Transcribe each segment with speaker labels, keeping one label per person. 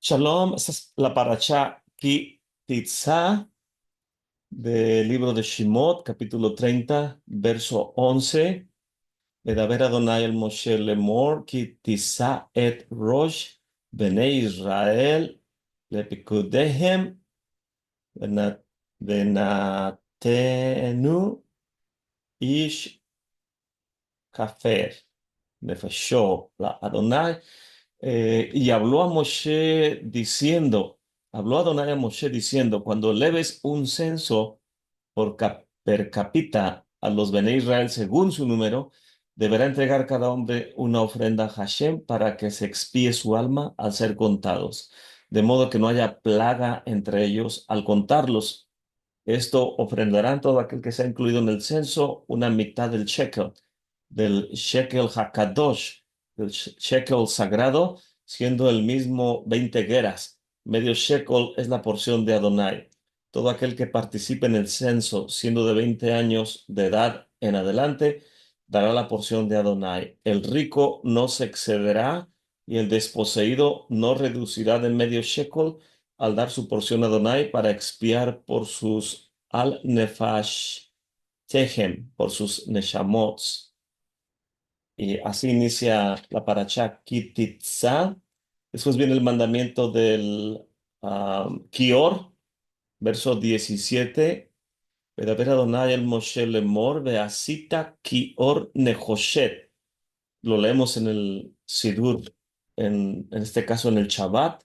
Speaker 1: Shalom, esta es la parashá Ki Tizá del libro de Shemot, capítulo 30, verso 11. Medaber Adonai el Moshe lemor, Ki Tizá et Rosh, Bnei Israel, lepikudehem, vena- venatenu ish kafer, nefashó la Adonai. Y habló a Moshe diciendo, habló Adonai a Moshe diciendo, cuando leves un censo per cápita a los Bene Israel según su número, deberá entregar cada hombre una ofrenda a Hashem para que se expíe su alma al ser contados, de modo que no haya plaga entre ellos al contarlos. Esto ofrendarán todo aquel que sea incluido en el censo, una mitad del shekel hakadosh, del shekel sagrado, siendo el mismo 20 geras. Medio shekel es la porción de Adonai. Todo aquel que participe en el censo, siendo de 20 años de edad en adelante, dará la porción de Adonai. El rico no se excederá y el desposeído no reducirá de medio shekel al dar su porción a Adonai para expiar por sus al-nefash tehem, por sus neshamots. Y así inicia la parashá Kititza. Después viene el mandamiento del Kior, verso 17. Ver Adonai el Moshe lemor veasita Kior nehoshet. Lo leemos en el Sidur, en este caso en el Shabbat,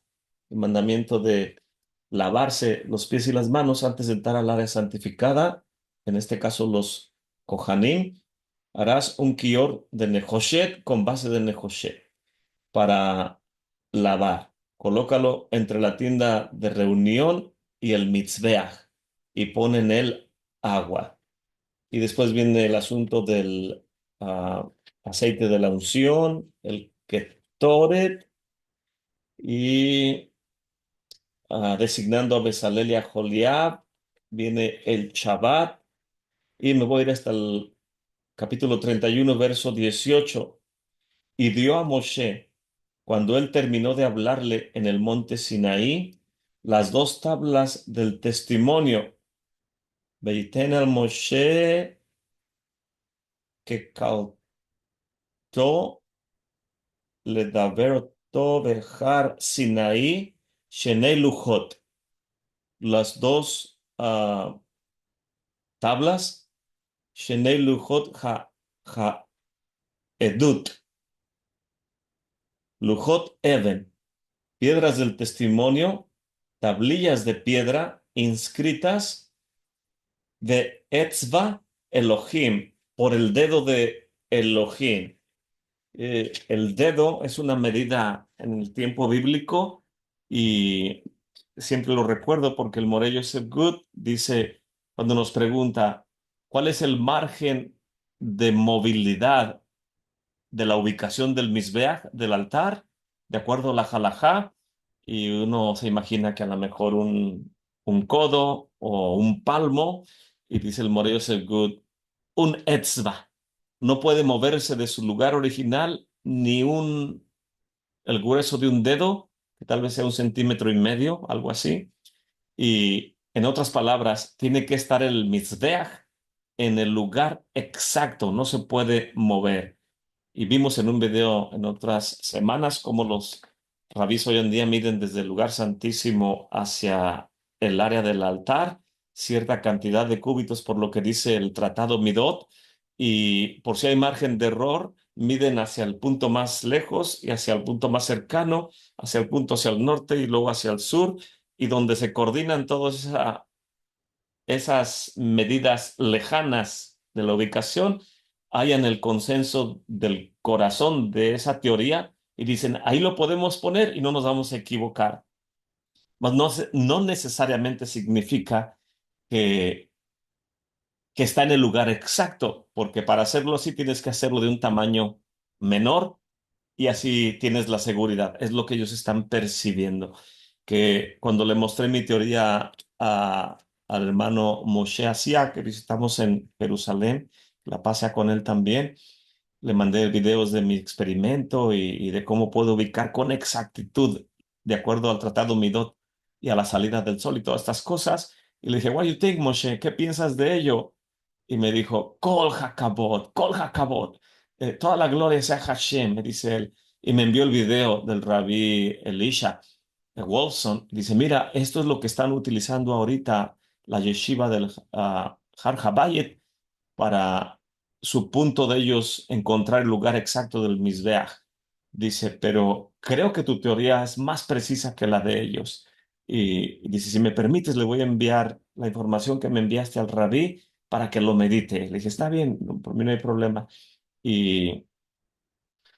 Speaker 1: el mandamiento de lavarse los pies y las manos antes de entrar al área santificada, en este caso los Kohanim. Harás un kior de Nehoshet con base de Nehoshet para lavar. Colócalo entre la tienda de reunión y el mitzveach y pon en él agua. Y después viene el asunto del aceite de la unción, el ketoret y designando a Bezalel y a Joliab, viene el Shabbat y me voy a ir hasta el capítulo 31 verso 18. Y dio a Moshe, cuando él terminó de hablarle en el monte Sinaí, las dos tablas del testimonio. Veiten al Moshe que cautó le daverto bejar Sinaí, Shenei Luchot. Las dos tablas, Shenei Luchot ha Edut, Luchot Even, piedras del testimonio, tablillas de piedra inscritas de Etzva Elohim, por el dedo de Elohim. El dedo es una medida en el tiempo bíblico y siempre lo recuerdo porque el Morey Yosef Good dice, cuando nos pregunta, ¿cuál es el margen de movilidad de la ubicación del Mizbeach, del altar, de acuerdo a la halajá? Y uno se imagina que a lo mejor un codo o un palmo, y dice el Morey Yosef Good, un etzva. No puede moverse de su lugar original ni el grueso de un dedo, que tal vez sea 1,5 centímetros, algo así. Y en otras palabras, tiene que estar el mizbeach en el lugar exacto, no se puede mover. Y vimos en un video en otras semanas cómo los rabís hoy en día miden desde el lugar santísimo hacia el área del altar cierta cantidad de cúbitos por lo que dice el tratado Midot, y por si hay margen de error, miden hacia el punto más lejos y hacia el punto más cercano, hacia el punto hacia el norte y luego hacia el sur, y donde se coordinan todas esas medidas lejanas de la ubicación, hayan el consenso del corazón de esa teoría y dicen, ahí lo podemos poner y no nos vamos a equivocar. Mas no, no necesariamente significa que, que está en el lugar exacto, porque para hacerlo así tienes que hacerlo de un tamaño menor y así tienes la seguridad. Es lo que ellos están percibiendo. Que cuando le mostré mi teoría al hermano Moshe Asia, que visitamos en Jerusalén, la pasé con él también, le mandé videos de mi experimento y de cómo puedo ubicar con exactitud de acuerdo al tratado Midot y a la salida del sol y todas estas cosas. Y le dije, what do you think, Moshe? ¿Qué piensas de ello? Y me dijo, Kol Hakavod, toda la gloria sea Hashem, me dice él. Y me envió el video del rabí Elisha Wolfson. Dice, mira, esto es lo que están utilizando ahorita la yeshiva del Har Habayit para su punto de ellos encontrar el lugar exacto del Mizbeach. Dice, pero creo que tu teoría es más precisa que la de ellos. Y dice, si me permites, le voy a enviar la información que me enviaste al rabí para que lo medite. Le dije, está bien, por mí no hay problema. Y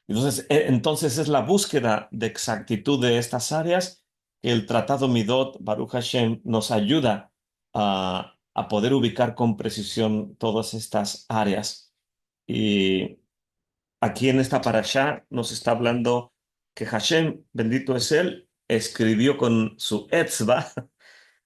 Speaker 1: entonces es la búsqueda de exactitud de estas áreas que el Tratado Midot, Baruch Hashem, nos ayuda a poder ubicar con precisión todas estas áreas. Y aquí en esta parashá nos está hablando que Hashem, bendito es él, escribió con su etzba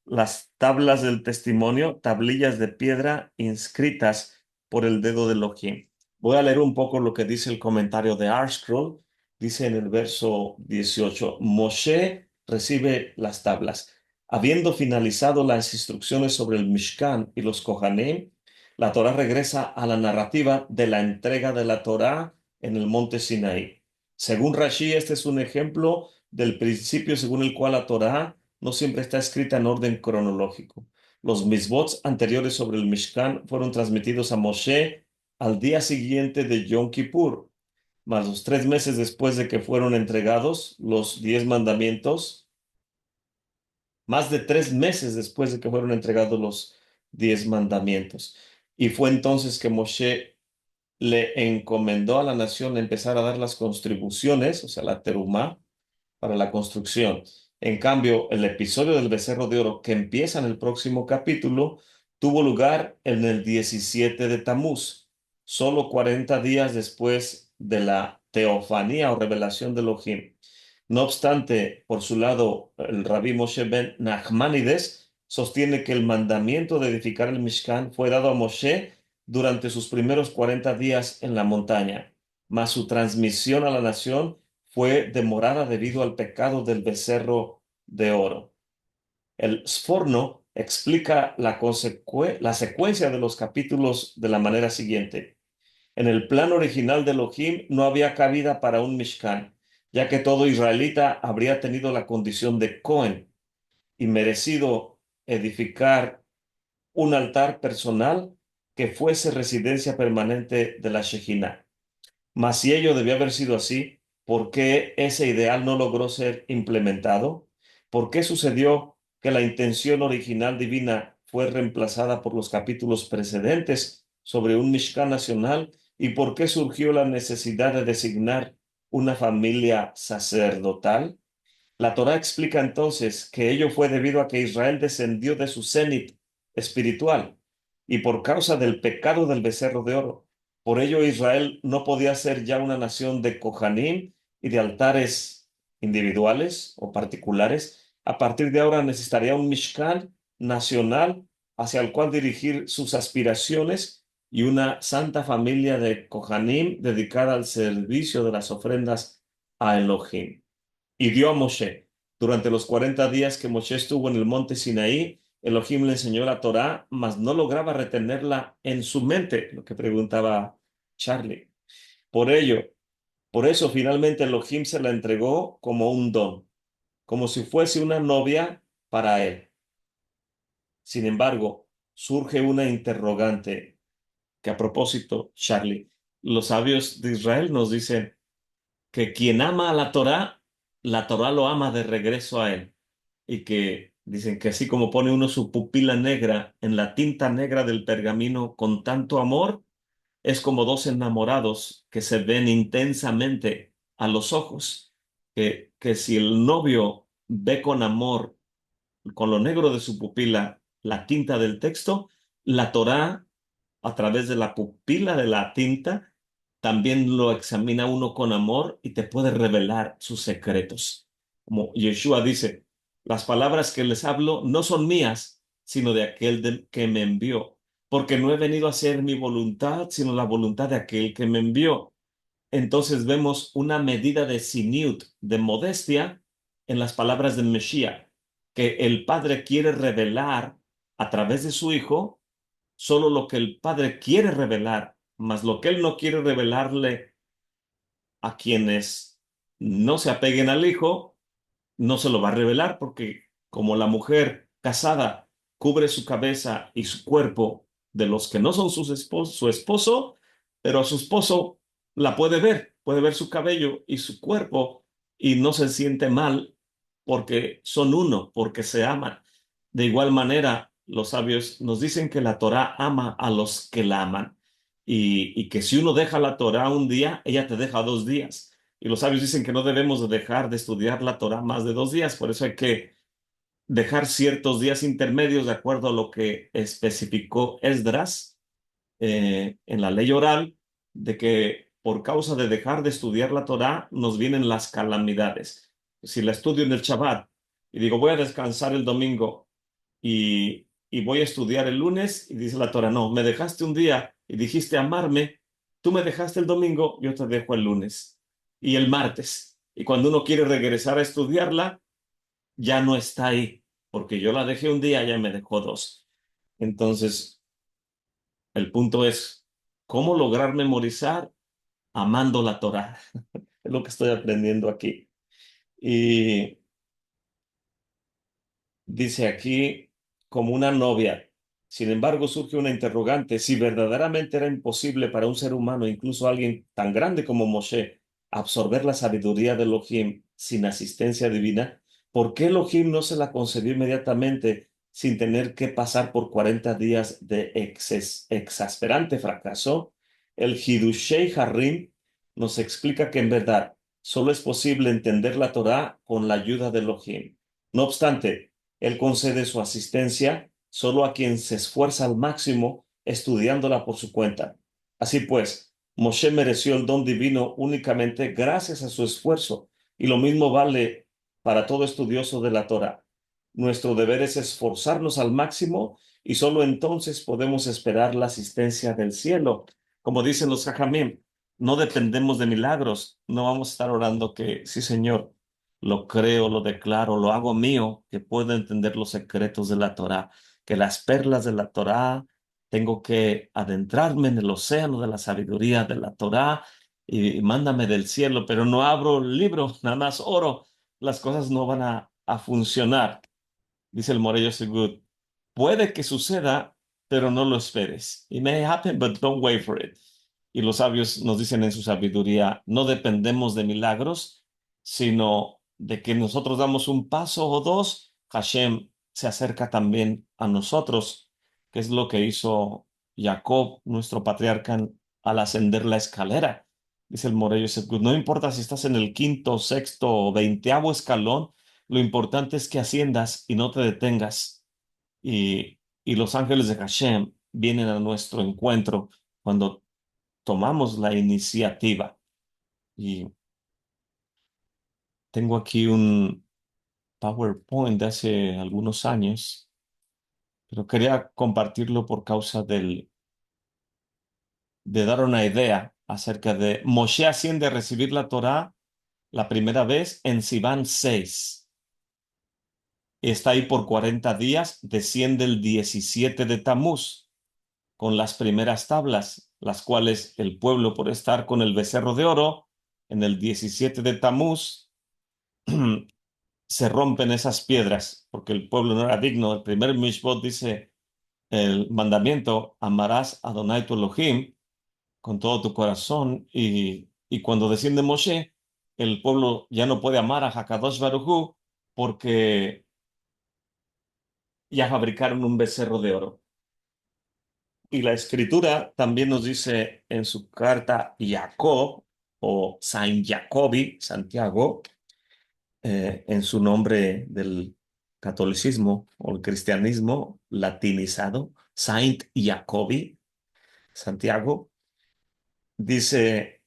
Speaker 1: las tablas del testimonio, tablillas de piedra inscritas por el dedo de Elohim. Voy a leer un poco lo que dice el comentario de ArtScroll. Dice en el verso 18, Moshe recibe las tablas. Habiendo finalizado las instrucciones sobre el Mishkan y los Kohanim, la Torá regresa a la narrativa de la entrega de la Torá en el monte Sinaí. Según Rashi, este es un ejemplo del principio según el cual la Torá no siempre está escrita en orden cronológico. Los misbots anteriores sobre el Mishkan fueron transmitidos a Moshe al día siguiente de Yom Kippur, más los 3 meses después de que fueron entregados los 10 mandamientos, más de 3 meses después de que fueron entregados los 10 mandamientos. Y fue entonces que Moshe le encomendó a la nación empezar a dar las contribuciones, o sea, la terumá, para la construcción. En cambio, el episodio del becerro de oro, que empieza en el próximo capítulo, tuvo lugar en el 17 de Tamuz, solo 40 días después de la teofanía o revelación de Elohim. No obstante, por su lado, el rabí Moshe ben Nachmanides sostiene que el mandamiento de edificar el Mishkan fue dado a Moshe durante sus primeros 40 días en la montaña, mas su transmisión a la nación fue demorada debido al pecado del becerro de oro. El Sforno explica la secuencia de los capítulos de la manera siguiente. En el plan original de Elohim no había cabida para un Mishkan, ya que todo israelita habría tenido la condición de Cohen y merecido edificar un altar personal que fuese residencia permanente de la Shejina. Mas si ello debió haber sido así, ¿por qué ese ideal no logró ser implementado? ¿Por qué sucedió que la intención original divina fue reemplazada por los capítulos precedentes sobre un Mishkan nacional? ¿Y por qué surgió la necesidad de designar una familia sacerdotal? La Torá explica entonces que ello fue debido a que Israel descendió de su cenit espiritual y por causa del pecado del becerro de oro. Por ello Israel no podía ser ya una nación de Kohanim y de altares individuales o particulares. A partir de ahora necesitaría un Mishkan nacional hacia el cual dirigir sus aspiraciones y una santa familia de Kohanim dedicada al servicio de las ofrendas a Elohim. Y dio a Moshe. Durante los 40 días que Moshe estuvo en el monte Sinaí, Elohim le enseñó la Torá, mas no lograba retenerla en su mente, lo que preguntaba Charlie. Por ello, por eso finalmente Elohim se la entregó como un don, como si fuese una novia para él. Sin embargo, surge una interrogante que a propósito, Charlie, los sabios de Israel nos dicen que quien ama a la Torá lo ama de regreso a él. Y que dicen que así como pone uno su pupila negra en la tinta negra del pergamino con tanto amor, es como dos enamorados que se ven intensamente a los ojos, que si el novio ve con amor, con lo negro de su pupila, la tinta del texto, la Torá, a través de la pupila de la tinta, también lo examina uno con amor y te puede revelar sus secretos. Como Yeshua dice, las palabras que les hablo no son mías, sino de aquel que me envió, porque no he venido a hacer mi voluntad, sino la voluntad de aquel que me envió. Entonces vemos una medida de siniut, de modestia, en las palabras de Mesías, que el Padre quiere revelar a través de su Hijo solo lo que el Padre quiere revelar, mas lo que Él no quiere revelarle a quienes no se apeguen al Hijo, no se lo va a revelar porque como la mujer casada cubre su cabeza y su cuerpo de los que no son su esposo, pero a su esposo la puede ver su cabello y su cuerpo y no se siente mal porque son uno, porque se aman. De igual manera, los sabios nos dicen que la Torá ama a los que la aman y que si uno deja la Torá un día, ella te deja 2 días. Y los sabios dicen que no debemos de dejar de estudiar la Torá más de 2 días, por eso hay que dejar ciertos días intermedios de acuerdo a lo que especificó Esdras en la ley oral, de que por causa de dejar de estudiar la Torá nos vienen las calamidades. Si la estudio en el Shabbat y digo voy a descansar el domingo y voy a estudiar el lunes y dice la Torá, no, me dejaste un día y dijiste amarme, tú me dejaste el domingo, yo te dejo el lunes y el martes. Y cuando uno quiere regresar a estudiarla, ya no está ahí, porque yo la dejé un día, ya me dejó 2. Entonces, el punto es, ¿cómo lograr memorizar amando la Torá? Es lo que estoy aprendiendo aquí. Y dice aquí, como una novia. Sin embargo, surge una interrogante. Si verdaderamente era imposible para un ser humano, incluso alguien tan grande como Moshe, absorber la sabiduría de Elohim sin asistencia divina, ¿por qué Elohim no se la concedió inmediatamente sin tener que pasar por 40 días de exasperante fracaso? El Hidushei Harim nos explica que en verdad solo es posible entender la Torá con la ayuda de Elohim. No obstante, él concede su asistencia solo a quien se esfuerza al máximo estudiándola por su cuenta. Así pues, Moshe mereció el don divino únicamente gracias a su esfuerzo, y lo mismo vale para todo estudioso de la Torah. Nuestro deber es esforzarnos al máximo y solo entonces podemos esperar la asistencia del cielo. Como dicen los Jajamim, no dependemos de milagros, no vamos a estar orando que, sí, Señor, lo creo, lo declaro, lo hago mío, que puedo entender los secretos de la Torá, que las perlas de la Torá, tengo que adentrarme en el océano de la sabiduría de la Torá y mándame del cielo, pero no abro el libro, nada más oro, las cosas no van a funcionar. Dice el Morello Segud, puede que suceda, pero no lo esperes. It may happen, but don't wait for it. Y los sabios nos dicen en su sabiduría, no dependemos de milagros, sino de que nosotros damos un paso o dos, Hashem se acerca también a nosotros, que es lo que hizo Jacob, nuestro patriarca, al ascender la escalera. Dice el Morello Segud, no importa si estás en el quinto, sexto o 20º escalón, lo importante es que asciendas y no te detengas. Y los ángeles de Hashem vienen a nuestro encuentro cuando tomamos la iniciativa. Y tengo aquí un PowerPoint de hace algunos años, pero quería compartirlo por causa de dar una idea acerca de Moshe asciende a recibir la Torá la primera vez en Sivan 6. Está ahí por 40 días, desciende el 17 de Tamuz con las primeras tablas, las cuales el pueblo, por estar con el becerro de oro, en el 17 de Tamuz, se rompen esas piedras, porque el pueblo no era digno. El primer Mishpot dice, el mandamiento, amarás a Adonai tu Elohim con todo tu corazón, y cuando desciende Moshe, el pueblo ya no puede amar a Hakadosh Baruj Hu porque ya fabricaron un becerro de oro. Y la escritura también nos dice en su carta Jacob o Saint Jacobi, Santiago, en su nombre del catolicismo o el cristianismo latinizado, Saint Jacobi, Santiago, dice,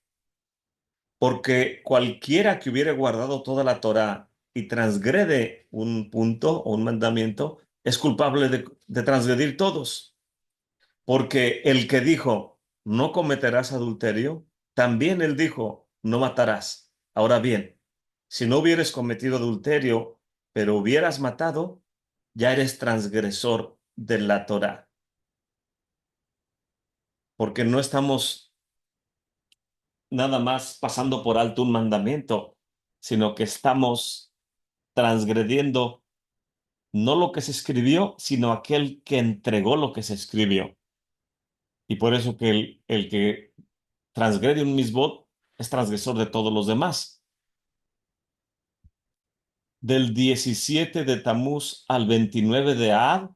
Speaker 1: porque cualquiera que hubiere guardado toda la Torá y transgrede un punto o un mandamiento, es culpable de transgredir todos. Porque el que dijo, no cometerás adulterio, también él dijo, no matarás. Ahora bien, Si no hubieras cometido adulterio, pero hubieras matado, ya eres transgresor de la Torá, porque no estamos nada más pasando por alto un mandamiento, sino que estamos transgrediendo no lo que se escribió, sino aquel que entregó lo que se escribió. Y por eso que el que transgrede un misbot es transgresor de todos los demás. Del 17 de Tamuz al 29 de Ad,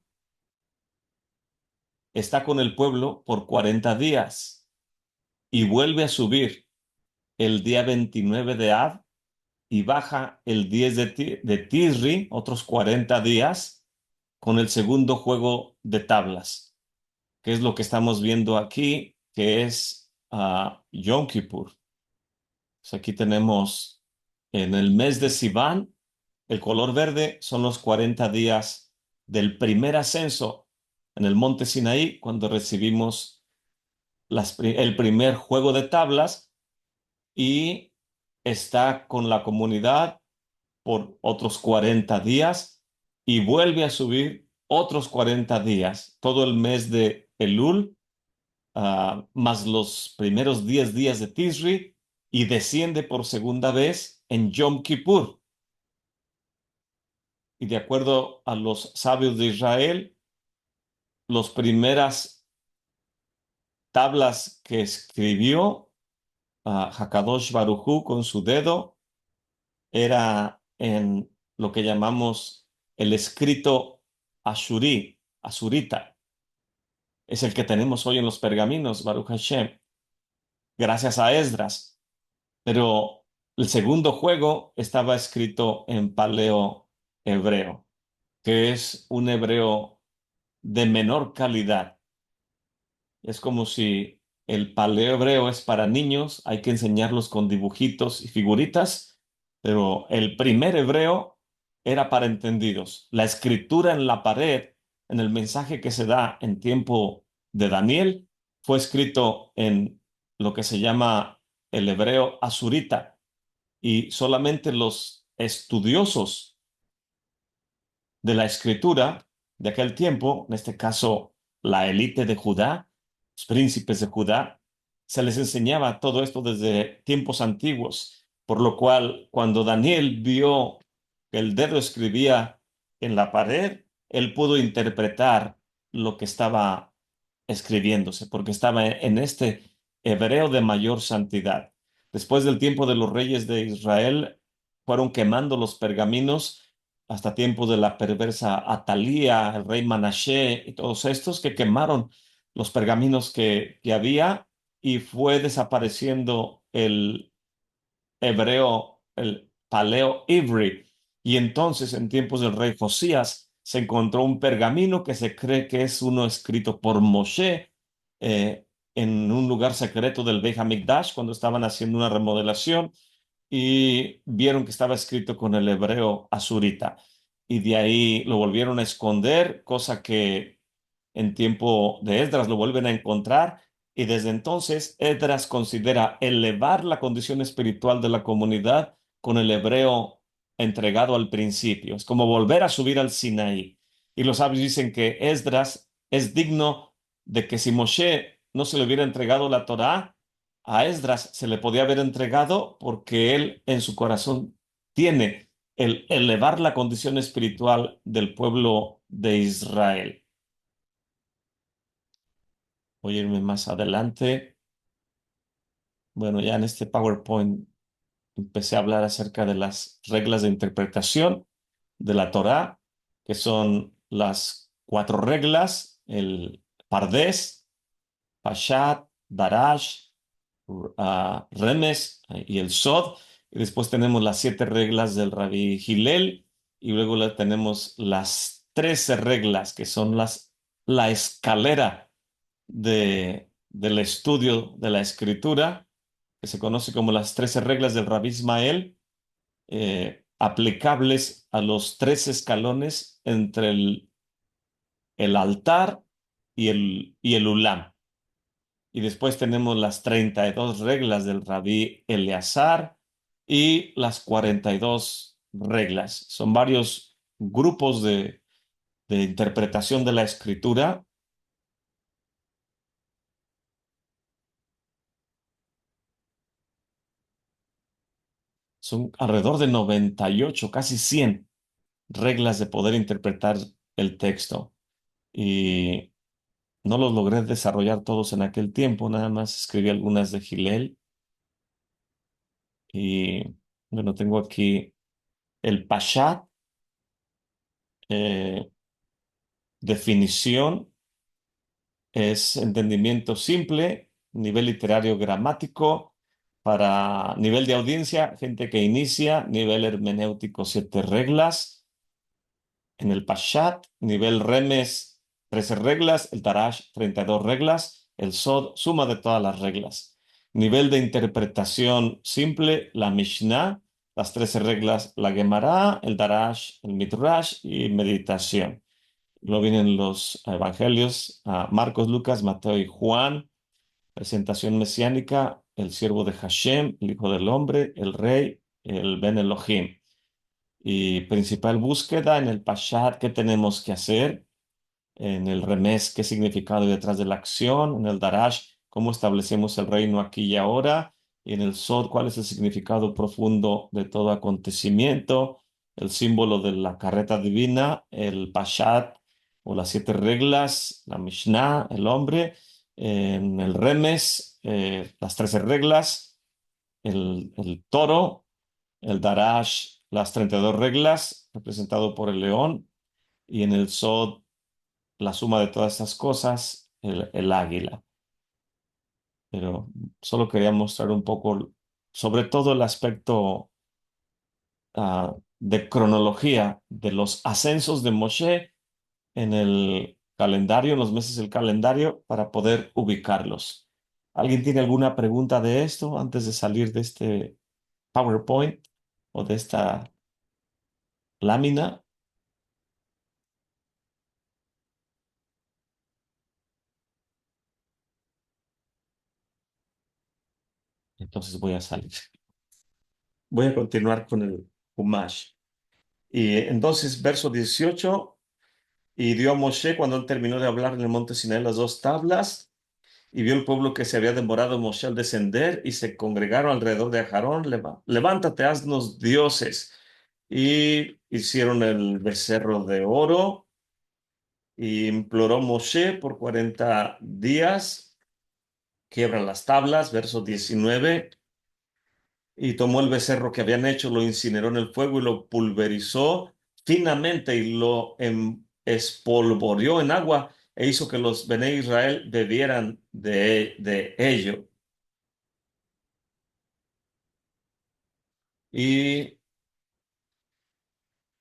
Speaker 1: está con el pueblo por 40 días y vuelve a subir el día 29 de Ad y baja el 10 de Tisri, otros 40 días, con el segundo juego de tablas, que es lo que estamos viendo aquí, que es Yom Kippur. Pues aquí tenemos en el mes de Sivan, el color verde son los 40 días del primer ascenso en el monte Sinaí, cuando recibimos el primer juego de tablas y está con la comunidad por otros 40 días y vuelve a subir otros 40 días, todo el mes de Elul, más los primeros 10 días de Tisri, y desciende por segunda vez en Yom Kippur. Y de acuerdo a los sabios de Israel, las primeras tablas que escribió Hakadosh Barujú con su dedo era en lo que llamamos el escrito asurita. Es el que tenemos hoy en los pergaminos, Baruch Hashem, gracias a Esdras. Pero el segundo juego estaba escrito en paleo hebreo, que es un hebreo de menor calidad. Es como si el paleo hebreo es para niños, hay que enseñarlos con dibujitos y figuritas, pero el primer hebreo era para entendidos. La escritura en la pared, en el mensaje que se da en tiempo de Daniel, fue escrito en lo que se llama el hebreo asurita, y solamente los estudiosos de la escritura de aquel tiempo, en este caso la élite de Judá, los príncipes de Judá, se les enseñaba todo esto desde tiempos antiguos, por lo cual cuando Daniel vio que el dedo escribía en la pared, él pudo interpretar lo que estaba escribiéndose, porque estaba en este hebreo de mayor santidad. Después del tiempo de los reyes de Israel, fueron quemando los pergaminos hasta tiempo de la perversa Atalía, el rey Manashe y todos estos que quemaron los pergaminos que había, y fue desapareciendo el hebreo, el paleo ivri. Y entonces, en tiempos del rey Josías, se encontró un pergamino que se cree que es uno escrito por Moshe en un lugar secreto del Beit HaMikdash cuando estaban haciendo una remodelación, y vieron que estaba escrito con el hebreo asurita. Y de ahí lo volvieron a esconder, cosa que en tiempo de Esdras lo vuelven a encontrar. Y desde entonces Esdras considera elevar la condición espiritual de la comunidad con el hebreo entregado al principio. Es como volver a subir al Sinaí. Y los sabios dicen que Esdras es digno de que si Moshe no se le hubiera entregado la Torá, a Esdras se le podía haber entregado, porque él en su corazón tiene el elevar la condición espiritual del pueblo de Israel. Voy a irme más adelante. Bueno, ya en este PowerPoint empecé a hablar acerca de las reglas de interpretación de la Torá, que son las cuatro reglas: el Pardés, Pashat, Darash, Remes y el Sod. Y después tenemos las 7 reglas del Rabbi Hillel. Y luego tenemos las 13 reglas, que son la escalera del estudio de la escritura, que se conoce como las 13 reglas del Rabbi Ismael, aplicables a los 13 escalones entre el altar y el ulam. Y después tenemos las 32 reglas del Rabí Eleazar y las 42 reglas. Son varios grupos de interpretación de la escritura. Son alrededor de 98, casi 100 reglas de poder interpretar el texto. Y no los logré desarrollar todos en aquel tiempo, nada más escribí algunas de Gilel. Y bueno, tengo aquí el Pashat, eh, definición, es entendimiento simple, nivel literario gramático, para nivel de audiencia, gente que inicia, nivel hermenéutico, 7 reglas. En el Pashat, nivel Remes, 13 reglas. El Tarash, 32 reglas. El Sod, suma de todas las reglas. Nivel de interpretación simple, la Mishnah, las 13 reglas, la Gemara, el Darash, el Midrash y meditación. Luego vienen los evangelios, Marcos, Lucas, Mateo y Juan. Presentación mesiánica, el siervo de Hashem, el Hijo del Hombre, el Rey, el Ben Elohim. Y principal búsqueda en el Pashat, ¿qué tenemos que hacer? En el Remés, ¿qué significado hay detrás de la acción? En el Darash, ¿cómo establecemos el reino aquí y ahora? Y en el Sod, ¿cuál es el significado profundo de todo acontecimiento? El símbolo de la carreta divina, el Pashat o las 7 reglas, la Mishnah, el hombre. En el Remes, las 13 reglas, el toro, el Darash, las 32 reglas, representado por el león, y en el Sod, la suma de todas estas cosas, el águila. Pero solo quería mostrar un poco, sobre todo el aspecto de cronología de los ascensos de Moshe en el calendario, en los meses del calendario, para poder ubicarlos. ¿Alguien tiene alguna pregunta de esto antes de salir de este PowerPoint o de esta lámina? Entonces voy a salir. Voy a continuar con el Humash. Y entonces, verso 18, y dio a Moshe cuando él terminó de hablar en el monte Sinaí las 2 tablas, y vio el pueblo que se había demorado Moshe al descender, y se congregaron alrededor de Aarón, levántate, haznos dioses. Y hicieron el becerro de oro, y imploró Moshe por 40 días, quiebran las tablas, verso 19. Y tomó el becerro que habían hecho, lo incineró en el fuego y lo pulverizó finamente y lo espolvoreó en agua e hizo que los Bene Israel bebieran de ello. Y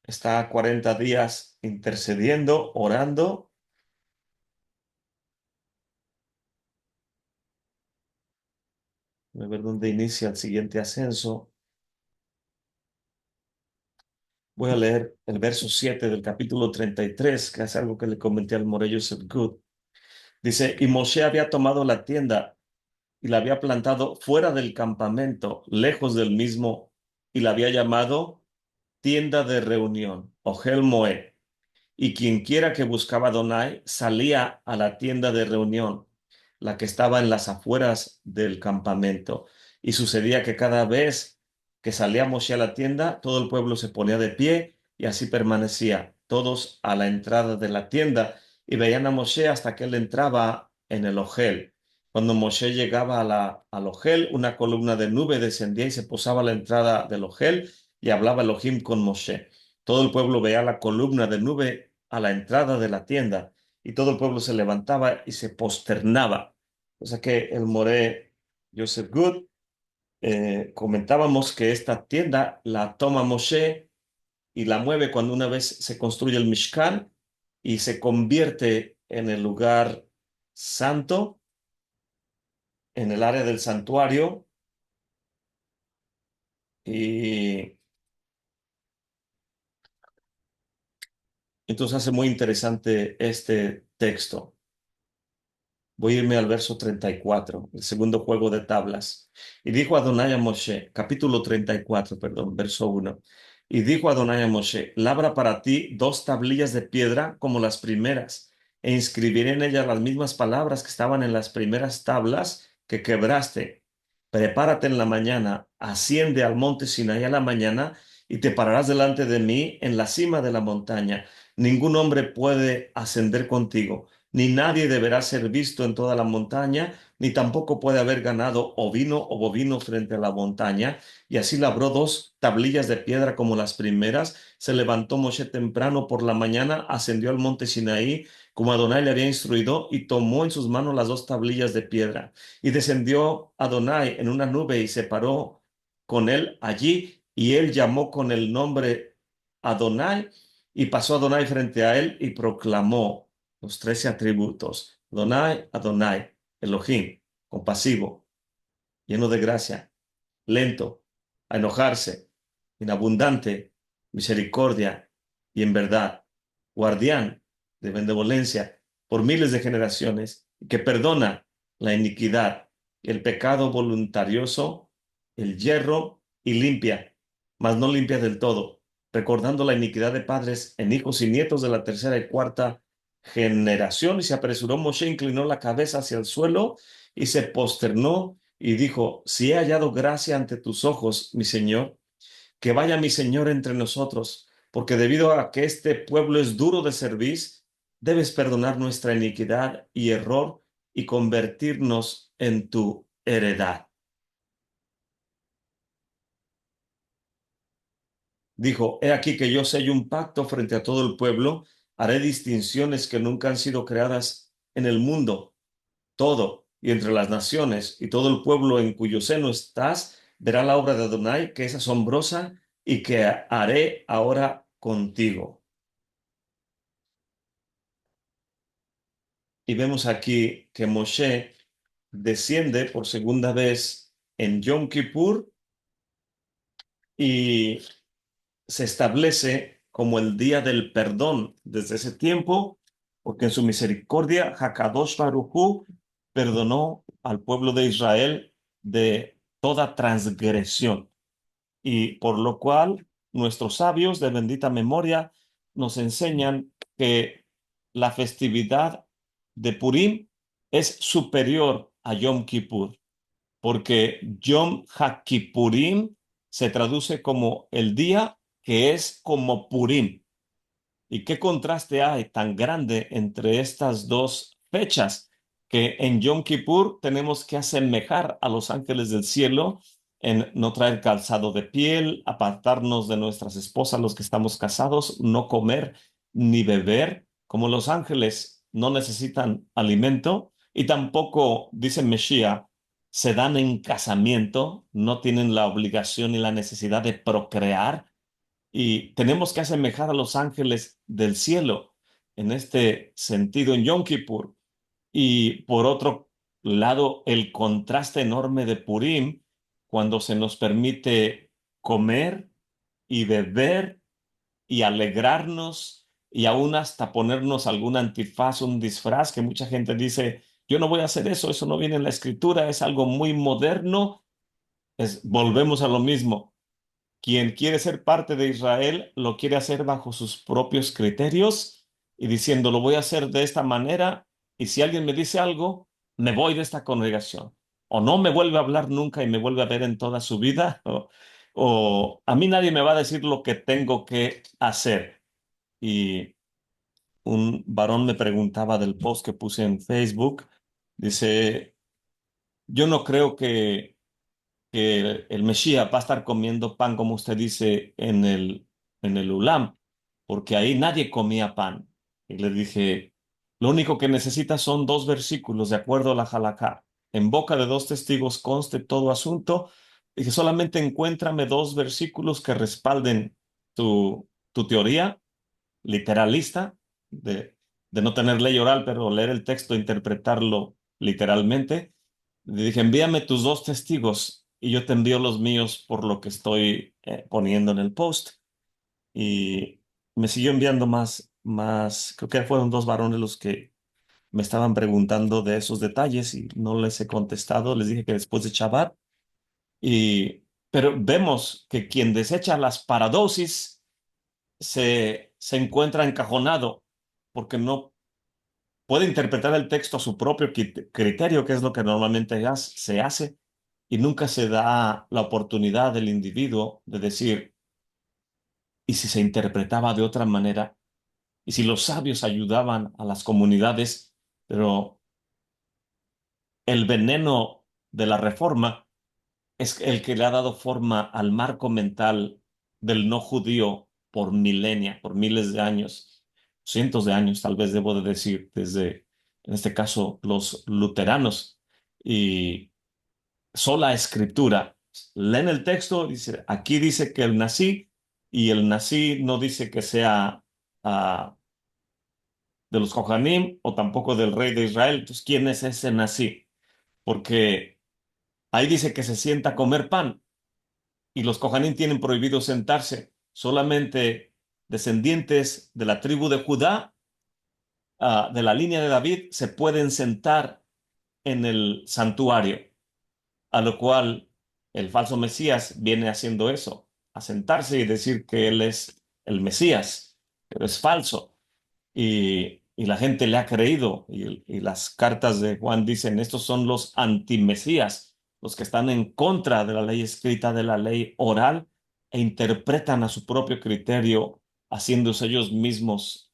Speaker 1: está 40 días intercediendo, orando. Voy a ver dónde inicia el siguiente ascenso. Voy a leer el verso 7 del capítulo 33, que es algo que le comenté al Morello Joseph Good. Dice, y Moshe había tomado la tienda y la había plantado fuera del campamento, lejos del mismo, y la había llamado tienda de reunión, Ohel Moed. Y quien quiera que buscaba a Adonai salía a la tienda de reunión, la que estaba en las afueras del campamento. Y sucedía que cada vez que salía Moshe a la tienda, todo el pueblo se ponía de pie y así permanecía, todos a la entrada de la tienda, y veían a Moshe hasta que él entraba en el Ohel. Cuando Moshe llegaba al Ohel, una columna de nube descendía y se posaba a la entrada del Ohel y hablaba Elohim con Moshe. Todo el pueblo veía la columna de nube a la entrada de la tienda y todo el pueblo se levantaba y se posternaba. O sea que el Moré Joseph Good comentábamos que esta tienda la toma Moshe y la mueve cuando una vez se construye el Mishkan y se convierte en el lugar santo, en el área del santuario. Y entonces hace muy interesante este texto. Voy a irme al verso 34, el segundo juego de tablas. Y dijo Adonai a Moshe, capítulo 34, perdón, verso 1. Y dijo Adonai a Moshe, labra para ti dos tablillas de piedra como las primeras, e inscribiré en ellas las mismas palabras que estaban en las primeras tablas que quebraste. Prepárate en la mañana, asciende al monte Sinaí a la mañana, y te pararás delante de mí en la cima de la montaña. Ningún hombre puede ascender contigo, ni nadie deberá ser visto en toda la montaña, ni tampoco puede haber ganado ovino o bovino frente a la montaña. Y así labró dos tablillas de piedra como las primeras. Se levantó Moshe temprano por la mañana, ascendió al monte Sinaí, como Adonai le había instruido, y tomó en sus manos las dos tablillas de piedra. Y descendió Adonai en una nube y se paró con él allí, y él llamó con el nombre Adonai, y pasó Adonai frente a él y proclamó los 13 atributos. Adonai, Adonai, Elohim, compasivo, lleno de gracia, lento a enojarse, inabundante, misericordia y en verdad, guardián de benevolencia por miles de generaciones, que perdona la iniquidad, el pecado voluntarioso, el yerro y limpia, mas no limpia del todo, recordando la iniquidad de padres en hijos y nietos de la tercera y cuarta generación. Y se apresuró Moshe, inclinó la cabeza hacia el suelo y se posternó y dijo, si he hallado gracia ante tus ojos, mi Señor, que vaya mi Señor entre nosotros, porque debido a que este pueblo es duro de cerviz, debes perdonar nuestra iniquidad y error y convertirnos en tu heredad. Dijo, he aquí que yo sello un pacto frente a todo el pueblo, haré distinciones que nunca han sido creadas en el mundo todo, y entre las naciones, y todo el pueblo en cuyo seno estás, verá la obra de Adonai, que es asombrosa, y que haré ahora contigo. Y vemos aquí que Moshe desciende por segunda vez en Yom Kippur y se establece como el día del perdón desde ese tiempo, porque en su misericordia, Hakadosh Baruj Hu perdonó al pueblo de Israel de toda transgresión. Y por lo cual nuestros sabios de bendita memoria nos enseñan que la festividad de Purim es superior a Yom Kippur, porque Yom HaKippurim se traduce como el día que es como Purim. ¿Y qué contraste hay tan grande entre estas dos fechas? Que en Yom Kippur tenemos que asemejar a los ángeles del cielo en no traer calzado de piel, apartarnos de nuestras esposas, los que estamos casados, no comer ni beber, como los ángeles no necesitan alimento y tampoco, dice Mesías, se dan en casamiento, no tienen la obligación ni la necesidad de procrear y tenemos que asemejar a los ángeles del cielo en este sentido en Yom Kippur. Y por otro lado, el contraste enorme de Purim, cuando se nos permite comer y beber y alegrarnos y aún hasta ponernos algún antifaz, un disfraz, que mucha gente dice, yo no voy a hacer eso, eso no viene en la escritura, es algo muy moderno. Volvemos a lo mismo. Quien quiere ser parte de Israel lo quiere hacer bajo sus propios criterios y diciendo, lo voy a hacer de esta manera y si alguien me dice algo, me voy de esta congregación. O no me vuelve a hablar nunca y me vuelve a ver en toda su vida, o a mí nadie me va a decir lo que tengo que hacer. Y un varón me preguntaba del post que puse en Facebook, dice, yo no creo que el Mesías va a estar comiendo pan, como usted dice, en el Ulam, porque ahí nadie comía pan. Y le dije, lo único que necesitas son dos versículos, de acuerdo a la Halakha. En boca de dos testigos conste todo asunto. Dije, solamente encuéntrame dos versículos que respalden tu teoría literalista de no tener ley oral, pero leer el texto e interpretarlo literalmente. Le dije, envíame tus dos testigos y yo te envío los míos por lo que estoy poniendo en el post. Y me siguió enviando más, creo que fueron dos varones los que me estaban preguntando de esos detalles y no les he contestado. Les dije que después de Shabbat. Y, pero vemos que quien desecha las paradosis se encuentra encajonado porque no puede interpretar el texto a su propio criterio, que es lo que normalmente se hace, y nunca se da la oportunidad del individuo de decir, ¿y si se interpretaba de otra manera? ¿Y si los sabios ayudaban a las comunidades? Pero el veneno de la reforma es el que le ha dado forma al marco mental del no judío por milenia, por miles de años, cientos de años, tal vez debo de decir, desde, en este caso, los luteranos. Y sola escritura, leen el texto, dice, aquí dice que el nací, y el nací no dice que sea de los Johanim o tampoco del rey de Israel. Entonces, ¿quién es ese nací? Porque ahí dice que se sienta a comer pan y los Kohanim tienen prohibido sentarse. Solamente descendientes de la tribu de Judá, de la línea de David, se pueden sentar en el santuario, a lo cual el falso Mesías viene haciendo eso, a sentarse y decir que él es el Mesías, pero es falso. Y la gente le ha creído. Y las cartas de Juan dicen, estos son los antimesías, los que están en contra de la ley escrita, de la ley oral, e interpretan a su propio criterio, haciéndose ellos mismos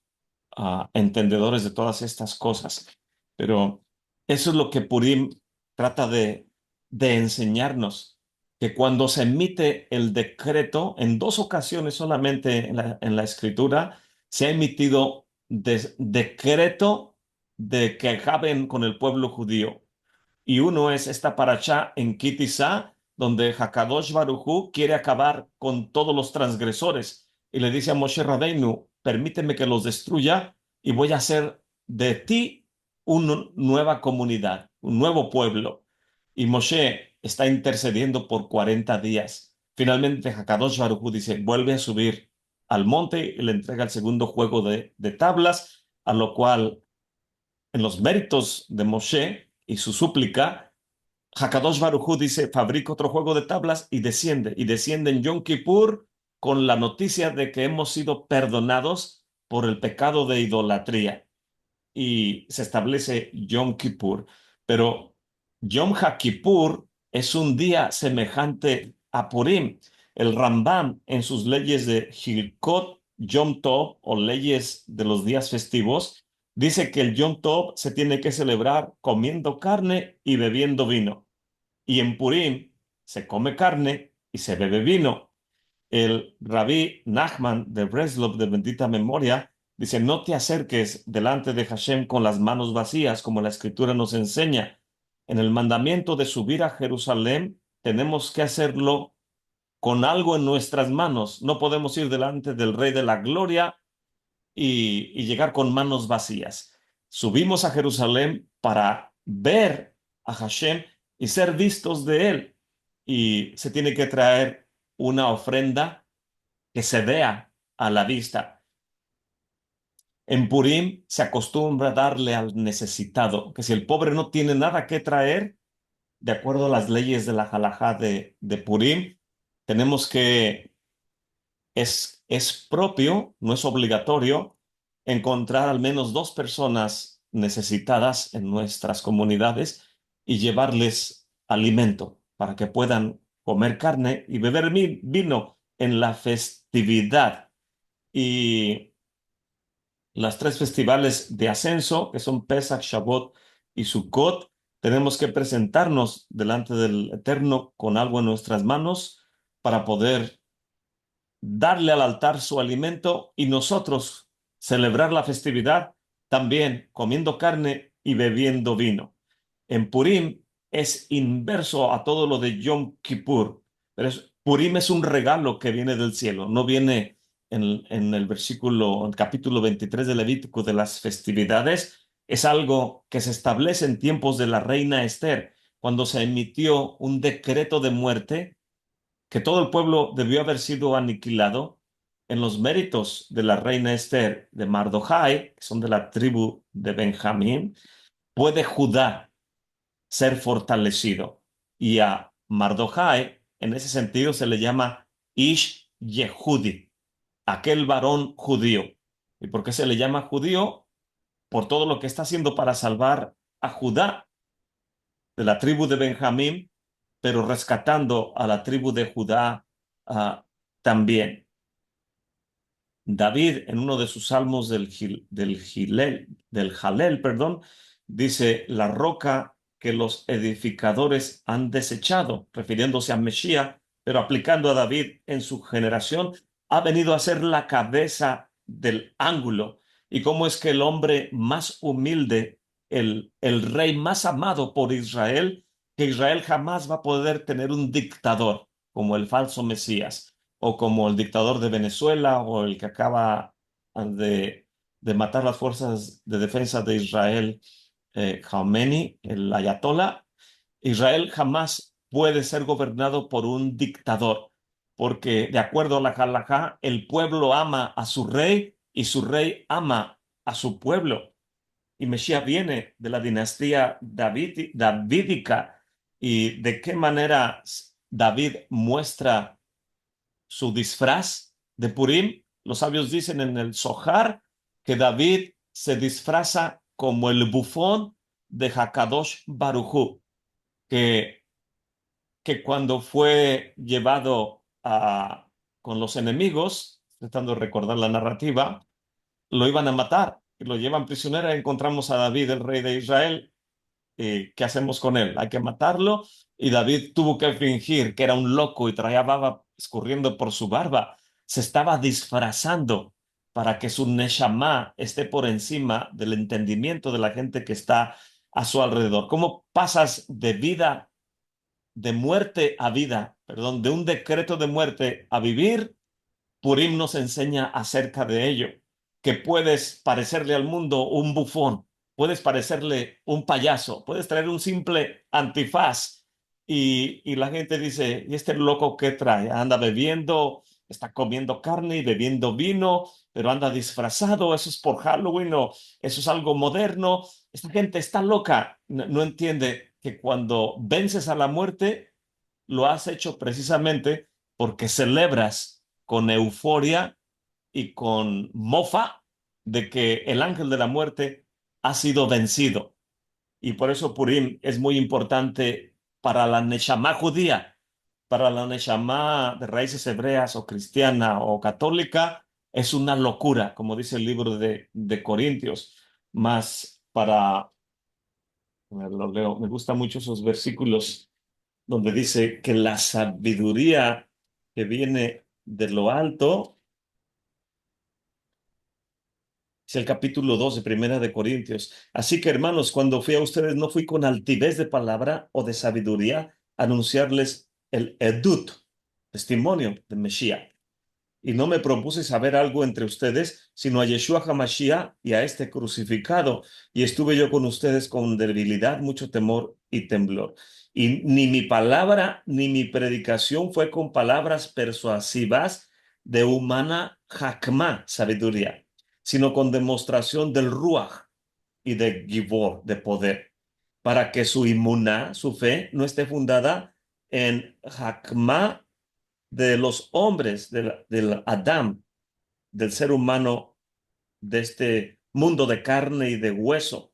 Speaker 1: entendedores de todas estas cosas. Pero eso es lo que Purim trata de enseñarnos, que cuando se emite el decreto, en dos ocasiones solamente en la escritura, se ha emitido decreto de que acaben con el pueblo judío. Y uno es esta parashá en Kitizá, donde Hakadosh Barujú quiere acabar con todos los transgresores y le dice a Moshe Rabbeinu, permíteme que los destruya y voy a hacer de ti una nueva comunidad, un nuevo pueblo. Y Moshe está intercediendo por 40 días. Finalmente Hakadosh Barujú dice, vuelve a subir al monte y le entrega el segundo juego de tablas, a lo cual en los méritos de Moshe y su súplica, Hakadosh Baruj dice, fabrica otro juego de tablas y desciende en Yom Kippur con la noticia de que hemos sido perdonados por el pecado de idolatría. Y se establece Yom Kippur. Pero Yom HaKippur es un día semejante a Purim. El Rambam, en sus leyes de Hilkot Yom Tov o leyes de los días festivos, dice que el Yom Tov se tiene que celebrar comiendo carne y bebiendo vino. Y en Purim se come carne y se bebe vino. El rabí Nachman de Breslov, de bendita memoria, dice, no te acerques delante de Hashem con las manos vacías, como la escritura nos enseña. En el mandamiento de subir a Jerusalén, tenemos que hacerlo con algo en nuestras manos. No podemos ir delante del Rey de la Gloria y llegar con manos vacías. Subimos a Jerusalén para ver a Hashem y ser vistos de él. Y se tiene que traer una ofrenda que se vea a la vista. En Purim se acostumbra a darle al necesitado, que si el pobre no tiene nada que traer, de acuerdo a las leyes de la halajá de Purim, tenemos que es propio, no es obligatorio, encontrar al menos dos personas necesitadas en nuestras comunidades y llevarles alimento para que puedan comer carne y beber vino en la festividad. Y las tres festivales de ascenso, que son Pesach, Shavuot y Sukkot, tenemos que presentarnos delante del Eterno con algo en nuestras manos para poder darle al altar su alimento y nosotros celebrar la festividad también comiendo carne y bebiendo vino. En Purim es inverso a todo lo de Yom Kippur, pero Purim es un regalo que viene del cielo, no viene en el versículo, en el capítulo 23 de Levítico de las festividades, es algo que se establece en tiempos de la reina Esther, cuando se emitió un decreto de muerte que todo el pueblo debió haber sido aniquilado en los méritos de la reina Esther de Mardochai, que son de la tribu de Benjamín, puede Judá ser fortalecido. Y a Mardochai, en ese sentido, se le llama Ish Yehudi, aquel varón judío. ¿Y por qué se le llama judío? Por todo lo que está haciendo para salvar a Judá de la tribu de Benjamín, pero rescatando a la tribu de Judá también. David, en uno de sus salmos del Jalel, perdón, dice, la roca que los edificadores han desechado, refiriéndose a Mesías, pero aplicando a David en su generación, ha venido a ser la cabeza del ángulo. Y cómo es que el hombre más humilde, el rey más amado por Israel, que Israel jamás va a poder tener un dictador como el falso Mesías o como el dictador de Venezuela o el que acaba de matar las fuerzas de defensa de Israel, Khomeini, el ayatollah. Israel jamás puede ser gobernado por un dictador, porque de acuerdo a la halajá, el pueblo ama a su rey y su rey ama a su pueblo. Y Mesías viene de la dinastía davídica. ¿Y de qué manera David muestra su disfraz de Purim? Los sabios dicen en el Zohar que David se disfraza como el bufón de Hakadosh Barujú, que, que cuando fue llevado con los enemigos, tratando de recordar la narrativa, lo iban a matar y lo llevan prisionero. Encontramos a David, el rey de Israel. ¿Qué hacemos con él? Hay que matarlo. Y David tuvo que fingir que era un loco y traía baba escurriendo por su barba. Se estaba disfrazando para que su neshama esté por encima del entendimiento de la gente que está a su alrededor. ¿Cómo pasas de vida, de muerte a vida, perdón, de un decreto de muerte a vivir? Purim nos enseña acerca de ello, que puedes parecerle al mundo un bufón, puedes parecerle un payaso, puedes traer un simple antifaz y la gente dice, ¿y este loco qué trae? Anda bebiendo, está comiendo carne y bebiendo vino, pero anda disfrazado, eso es por Halloween o eso es algo moderno. Esta gente está loca, no entiende que cuando vences a la muerte, lo has hecho precisamente porque celebras con euforia y con mofa de que el ángel de la muerte ha sido vencido. Y por eso Purim es muy importante para la Neshama judía, para la Neshama de raíces hebreas o cristiana o católica. Es una locura, como dice el libro de Corintios. Más para, a ver, lo leo, me gustan mucho esos versículos donde dice que la sabiduría que viene de lo alto, es el capítulo 2 de Primera de Corintios. Así que, hermanos, cuando fui a ustedes, no fui con altivez de palabra o de sabiduría a anunciarles el edut, testimonio de Mesías. Y no me propuse saber algo entre ustedes, sino a Yeshua HaMashiach y a este crucificado. Y estuve yo con ustedes con debilidad, mucho temor y temblor. Y ni mi palabra ni mi predicación fue con palabras persuasivas de humana hakmá, sabiduría, sino con demostración del ruach y de gibor, de poder, para que su inmuná, su fe, no esté fundada en hakmá de los hombres, del Adán, del ser humano, de este mundo de carne y de hueso,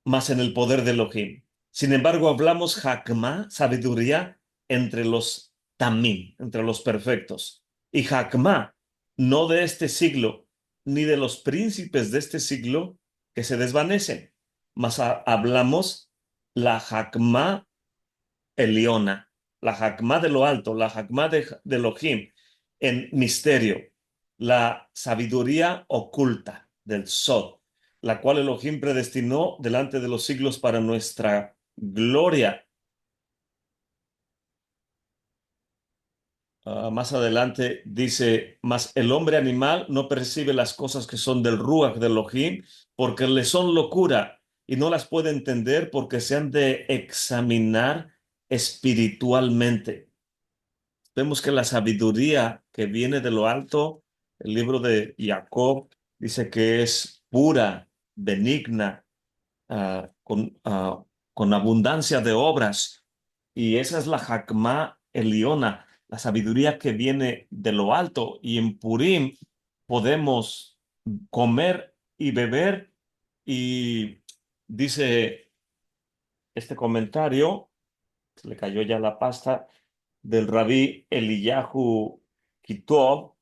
Speaker 1: más en el poder de Elohim. Sin embargo, hablamos Hakma, sabiduría, entre los Tamim, entre los perfectos. Y Hakma, no de este siglo, ni de los príncipes de este siglo que se desvanecen, mas hablamos la Hakma Eliona, la Hakmá de lo alto, la Hakmá de Elohim, en misterio, la sabiduría oculta del Sod, la cual Elohim predestinó delante de los siglos para nuestra gloria. Más adelante dice, mas el hombre animal no percibe las cosas que son del Ruach de Elohim, porque le son locura y no las puede entender porque se han de examinar espiritualmente. vemos que la sabiduría que viene de lo alto, el libro de Jacob dice que es pura, benigna, con abundancia de obras. Y esa es la Hakmah Eliona, la sabiduría que viene de lo alto. Y en Purim podemos comer y beber. Y dice este comentario, se le cayó ya la pasta, del rabí Eliyahu Kitov,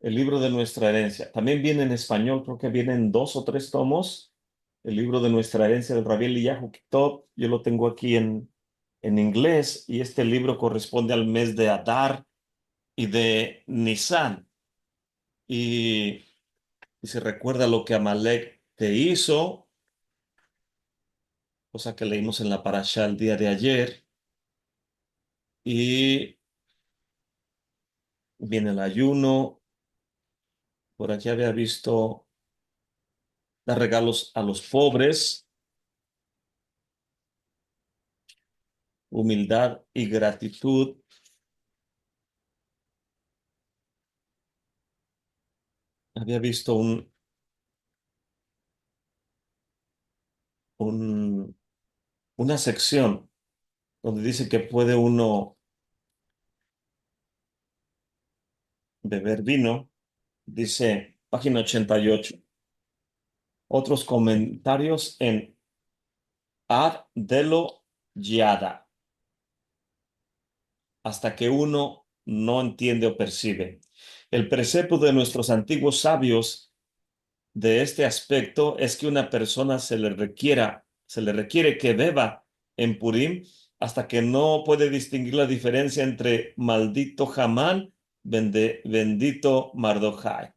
Speaker 1: el libro de nuestra herencia. También viene en español, creo que viene en 2 o 3 tomos, el libro de nuestra herencia del rabí Eliyahu Kitov. Yo lo tengo aquí en inglés, y este libro corresponde al mes de Adar y de Nisan. Y, y se recuerda lo que Amalek te hizo, cosa que leímos en la parashá el día de ayer. Y viene el ayuno. Por aquí había visto dar regalos a los pobres, humildad y gratitud. Había visto un- una sección donde dice que puede uno beber vino. Dice, página 88. Otros comentarios en Ad Delo Yada, hasta que uno no entiende o percibe. El precepto de nuestros antiguos sabios de este aspecto es que una persona se le requiere que beba en Purim hasta que no puede distinguir la diferencia entre maldito Hamán, bendito Mardochai.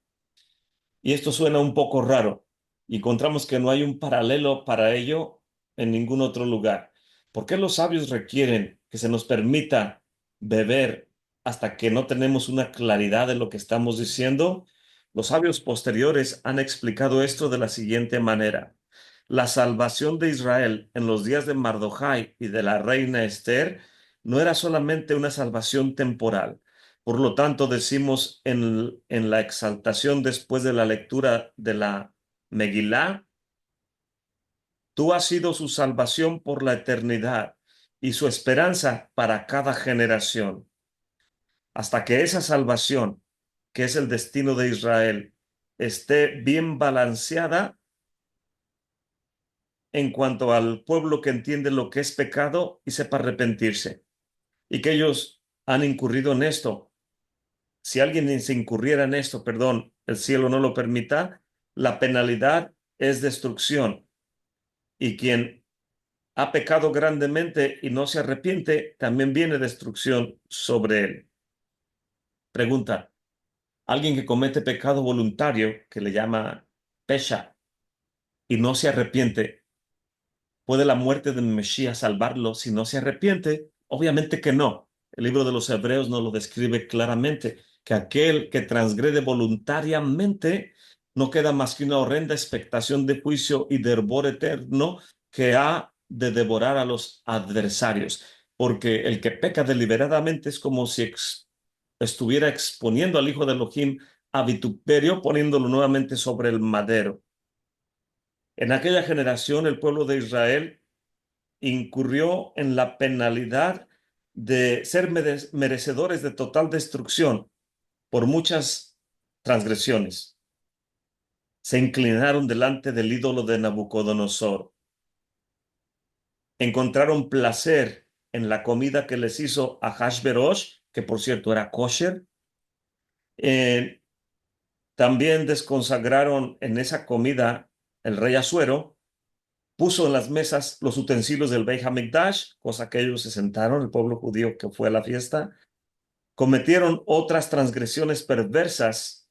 Speaker 1: Y esto suena un poco raro. Y encontramos que no hay un paralelo para ello en ningún otro lugar. ¿Por qué los sabios requieren que se nos permita beber hasta que no tenemos una claridad de lo que estamos diciendo? Los sabios posteriores han explicado esto de la siguiente manera. La salvación de Israel en los días de Mardochai y de la reina Esther no era solamente una salvación temporal. Por lo tanto, decimos en la exaltación después de la lectura de la Megilá, tú has sido su salvación por la eternidad y su esperanza para cada generación, hasta que esa salvación, que es el destino de Israel, esté bien balanceada en cuanto al pueblo que entiende lo que es pecado y sepa arrepentirse, y que ellos han incurrido en esto. Si alguien se incurriera en esto, perdón, el cielo no lo permita, la penalidad es destrucción. Y quien ha pecado grandemente y no se arrepiente, también viene destrucción sobre él. Pregunta, alguien que comete pecado voluntario, que le llama pesha, y no se arrepiente, ¿puede la muerte de Mesías salvarlo si no se arrepiente? Obviamente que no. El libro de los Hebreos nos lo describe claramente, que aquel que transgrede voluntariamente no queda más que una horrenda expectación de juicio y de hervor eterno que ha de devorar a los adversarios. Porque el que peca deliberadamente es como si estuviera exponiendo al Hijo de Elohim a vituperio, poniéndolo nuevamente sobre el madero. En aquella generación, el pueblo de Israel incurrió en la penalidad de ser merecedores de total destrucción por muchas transgresiones. Se inclinaron delante del ídolo de Nabucodonosor. Encontraron placer en la comida que les hizo Ahasverosh, que por cierto era kosher. Eh, También desconsagraron en esa comida el rey Asuero. Puso en las mesas los utensilios del Beit HaMikdash, cosa que ellos se sentaron, el pueblo judío que fue a la fiesta. Cometieron otras transgresiones perversas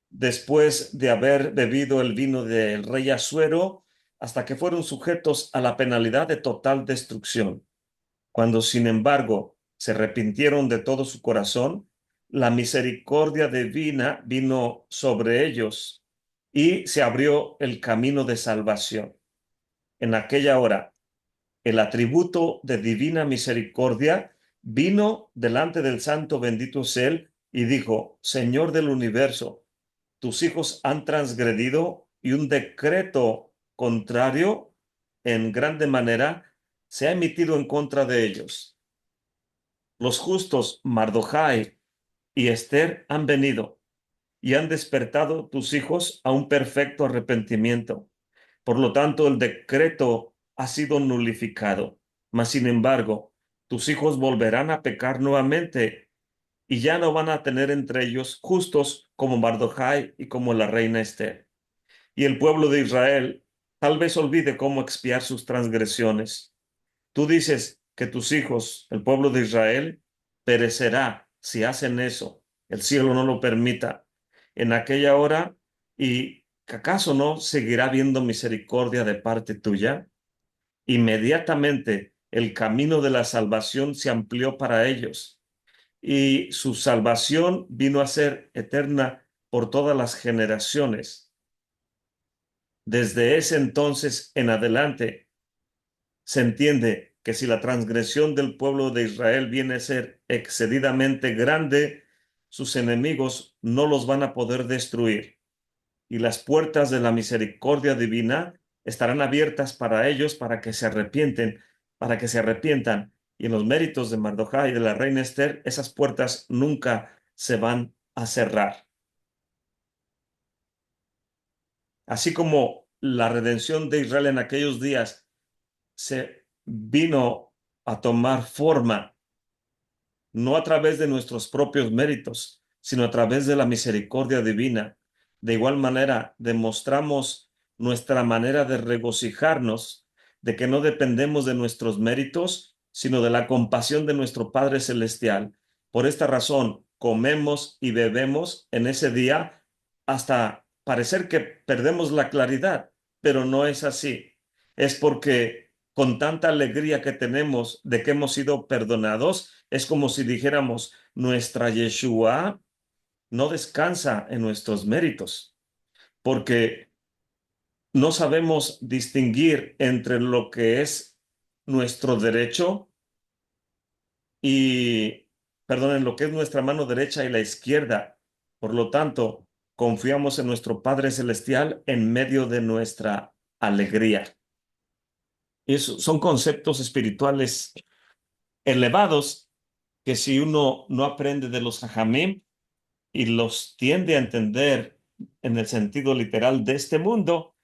Speaker 1: después de haber bebido el vino del rey Asuero, hasta que fueron sujetos a la penalidad de total destrucción. Cuando, sin embargo, se arrepintieron de todo su corazón, la misericordia divina vino sobre ellos y se abrió el camino de salvación. En aquella hora, el atributo de divina misericordia, vino delante del santo bendito es él y dijo: Señor del universo, tus hijos han transgredido y un decreto contrario en grande manera se ha emitido en contra de ellos. Los justos Mardochai y Esther han venido y han despertado tus hijos a un perfecto arrepentimiento. Por lo tanto, el decreto ha sido nulificado. Mas, sin embargo, tus hijos volverán a pecar nuevamente y ya no van a tener entre ellos justos como Mardochai y como la reina Esther. Y el pueblo de Israel tal vez olvide cómo expiar sus transgresiones. Tú dices que tus hijos, el pueblo de Israel, perecerá si hacen eso. El cielo no lo permita. En aquella hora, ¿y acaso no seguirá habiendo misericordia de parte tuya? Inmediatamente el camino de la salvación se amplió para ellos y su salvación vino a ser eterna por todas las generaciones. Desde ese entonces en adelante, se entiende que si la transgresión del pueblo de Israel viene a ser excedidamente grande, sus enemigos no los van a poder destruir y las puertas de la misericordia divina estarán abiertas para ellos para que se arrepientan. Y en los méritos de Mardochai y de la reina Esther, esas puertas nunca se van a cerrar. Así como la redención de Israel en aquellos días se vino a tomar forma no a través de nuestros propios méritos, sino a través de la misericordia divina. De igual manera, demostramos nuestra manera de regocijarnos, de que no dependemos de nuestros méritos, sino de la compasión de nuestro Padre Celestial. Por esta razón, comemos y bebemos en ese día hasta parecer que perdemos la claridad, pero no es así. Es porque con tanta alegría que tenemos de que hemos sido perdonados, es como si dijéramos: nuestra Yeshua no descansa en nuestros méritos, porque no sabemos distinguir entre lo que es nuestro derecho y, perdonen, lo que es nuestra mano derecha y la izquierda. Por lo tanto, confiamos en nuestro Padre Celestial en medio de nuestra alegría. Son conceptos espirituales elevados que si uno no aprende de los Jajamim y los tiende a entender en el sentido literal de este mundo,